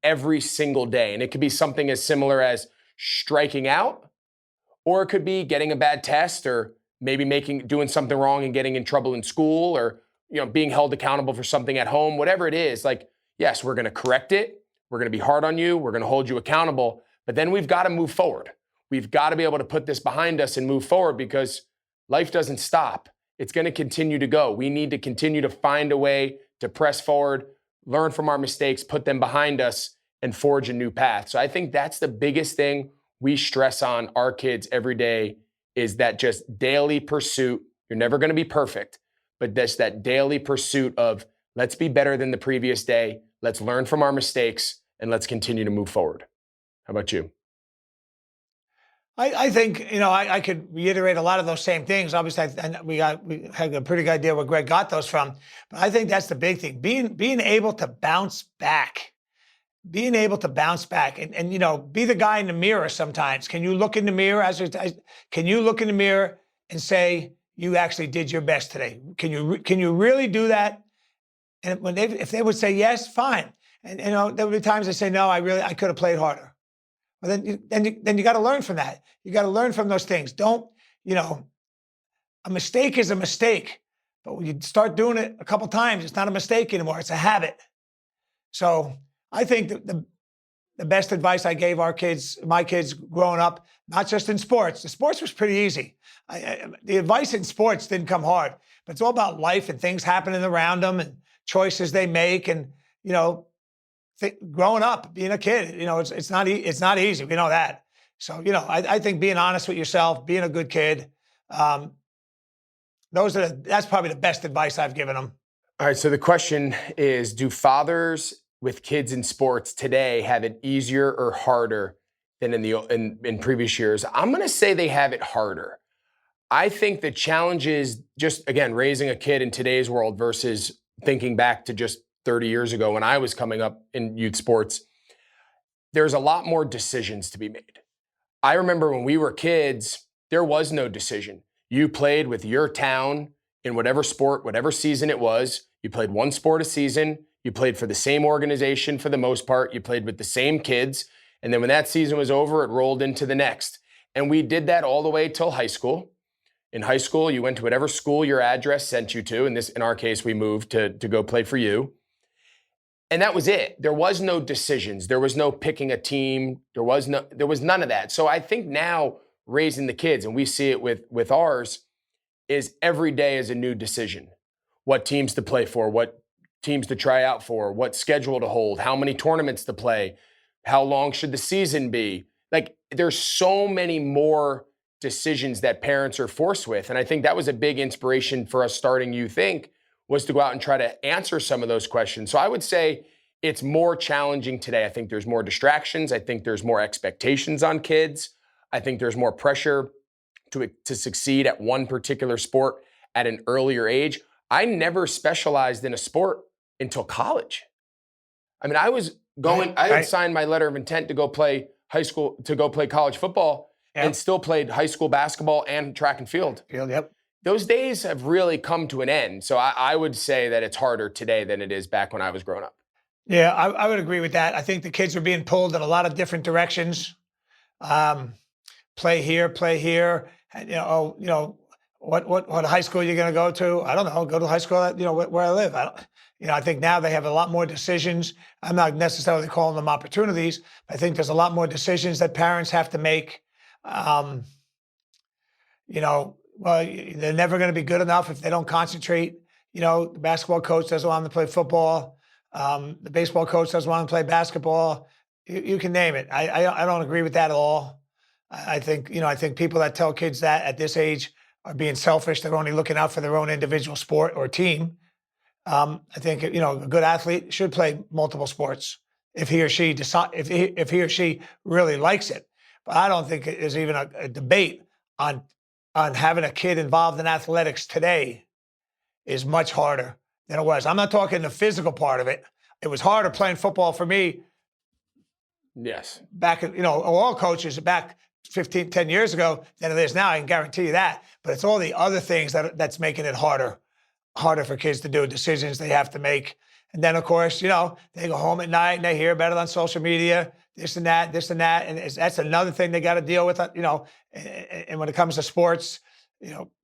every single day. And it could be something as similar as striking out, or it could be getting a bad test, or maybe doing something wrong and getting in trouble in school, or being held accountable for something at home. Whatever it is, like, yes, we're going to correct it. We're going to be hard on you. We're going to hold you accountable. But then we've got to move forward. We've got to be able to put this behind us and move forward, because life doesn't stop. It's going to continue to go. We need to continue to find a way to press forward, learn from our mistakes, put them behind us, and forge a new path. So I think that's the biggest thing we stress on our kids every day, is that just daily pursuit. You're never going to be perfect, but that's that daily pursuit of, let's be better than the previous day. Let's learn from our mistakes, and let's continue to move forward. How about you? I think I could reiterate a lot of those same things. Obviously, we had a pretty good idea where Greg got those from. But I think that's the big thing: being able to bounce back, and be the guy in the mirror. Sometimes, can you look in the mirror can you look in the mirror and say you actually did your best today? Can you really do that? And if they would say yes, fine. And there would be times they say no, I could have played harder. Well, then you got to learn from that. You got to learn from those things. Don't, a mistake is a mistake, but when you start doing it a couple times, it's not a mistake anymore. It's a habit. So I think the best advice I gave my kids growing up, not just in sports. The sports was pretty easy. The advice in sports didn't come hard, but it's all about life and things happening around them and choices they make, and growing up, being a kid, it's not easy. We know that. So, I think being honest with yourself, being a good kid, that's probably the best advice I've given them. All right. So the question is, do fathers with kids in sports today have it easier or harder than in previous years? I'm going to say they have it harder. I think the challenge is just, again, raising a kid in today's world versus thinking back to just 30 years ago when I was coming up in youth sports. There's a lot more decisions to be made. I remember when we were kids, there was no decision. You played with your town in whatever sport, whatever season it was. You played one sport a season. You played for the same organization for the most part. You played with the same kids. And then when that season was over, it rolled into the next. And we did that all the way till high school. In high school, you went to whatever school your address sent you to. In our case, we moved to go play for you. And that was it. There was no decisions. There was no picking a team. There was none of that. So I think now raising the kids, and we see it with ours, is every day is a new decision. What teams to play for, what teams to try out for, what schedule to hold, how many tournaments to play, how long should the season be? Like, there's so many more decisions that parents are forced with. And I think that was a big inspiration for us starting You Think, was to go out and try to answer some of those questions. So I would say it's more challenging today. I think there's more distractions. I think there's more expectations on kids. I think there's more pressure to succeed at one particular sport at an earlier age. I never specialized in a sport until college. I mean, I had signed my letter of intent to go play college football, and still played high school basketball and track and field. Yep. Those days have really come to an end. So I would say that it's harder today than it is back when I was growing up. Yeah, I would agree with that. I think the kids are being pulled in a lot of different directions. Play here, play here. And, what high school you're going to go to? I don't know. Go to high school, where I live. I think now they have a lot more decisions. I'm not necessarily calling them opportunities. I think there's a lot more decisions that parents have to make. Well, they're never going to be good enough if they don't concentrate. The basketball coach doesn't want them to play football. The baseball coach doesn't want them to play basketball. You can name it. I don't agree with that at all. I think people that tell kids that at this age are being selfish. They're only looking out for their own individual sport or team. I think a good athlete should play multiple sports if he or she if he or she really likes it. But I don't think there's even a debate on having a kid involved in athletics today is much harder than it was. I'm not talking the physical part of it. It was harder playing football for me. Yes. Back, all coaches back 10 years ago than it is now. I can guarantee you that. But it's all the other things that's making it harder for kids to do, decisions they have to make. And then, of course, they go home at night and they hear about it on social media, this and that. And that's another thing they got to deal with, And when it comes to sports,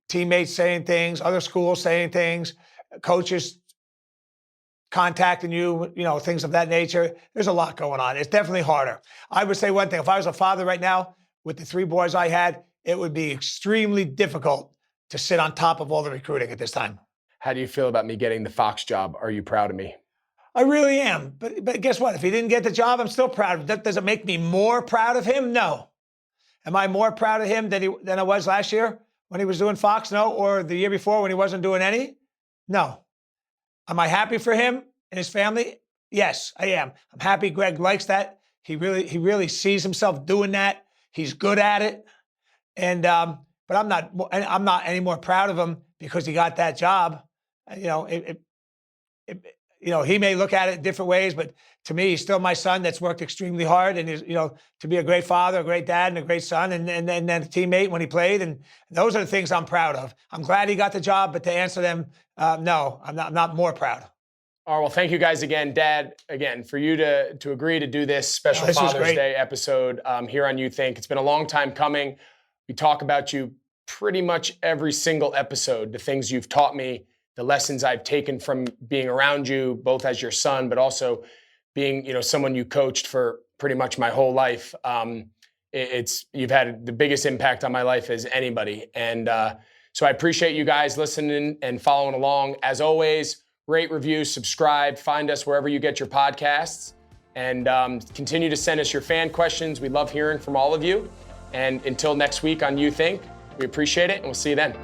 teammates saying things, other schools saying things, coaches contacting you, things of that nature. There's a lot going on. It's definitely harder. I would say one thing. If I was a father right now with the 3 boys I had, it would be extremely difficult to sit on top of all the recruiting at this time. How do you feel about me getting the Fox job? Are you proud of me? I really am. But guess what? If he didn't get the job, I'm still proud of him. Does it make me more proud of him? No. Am I more proud of him than I was last year when he was doing Fox? No. Or the year before when he wasn't doing any? No. Am I happy for him and his family? Yes, I am. I'm happy Greg likes that. He really sees himself doing that. He's good at it. And but I'm not any more proud of him because he got that job. He may look at it different ways, but to me, he's still my son that's worked extremely hard, and he's, to be a great father, a great dad, and a great son, and then a teammate when he played, and those are the things I'm proud of. I'm glad he got the job, but to answer them, no, I'm not more proud. All right, well, thank you guys again, Dad, again, for you to agree to do this special Father's Day episode here on You Think. It's been a long time coming. We talk about you pretty much every single episode, the things you've taught me, the lessons I've taken from being around you, both as your son, but also being, someone you coached for pretty much my whole life. You've had the biggest impact on my life as anybody. And so I appreciate you guys listening and following along. As always, rate, review, subscribe, find us wherever you get your podcasts, and continue to send us your fan questions. We love hearing from all of you. And until next week on You Think, we appreciate it, and we'll see you then.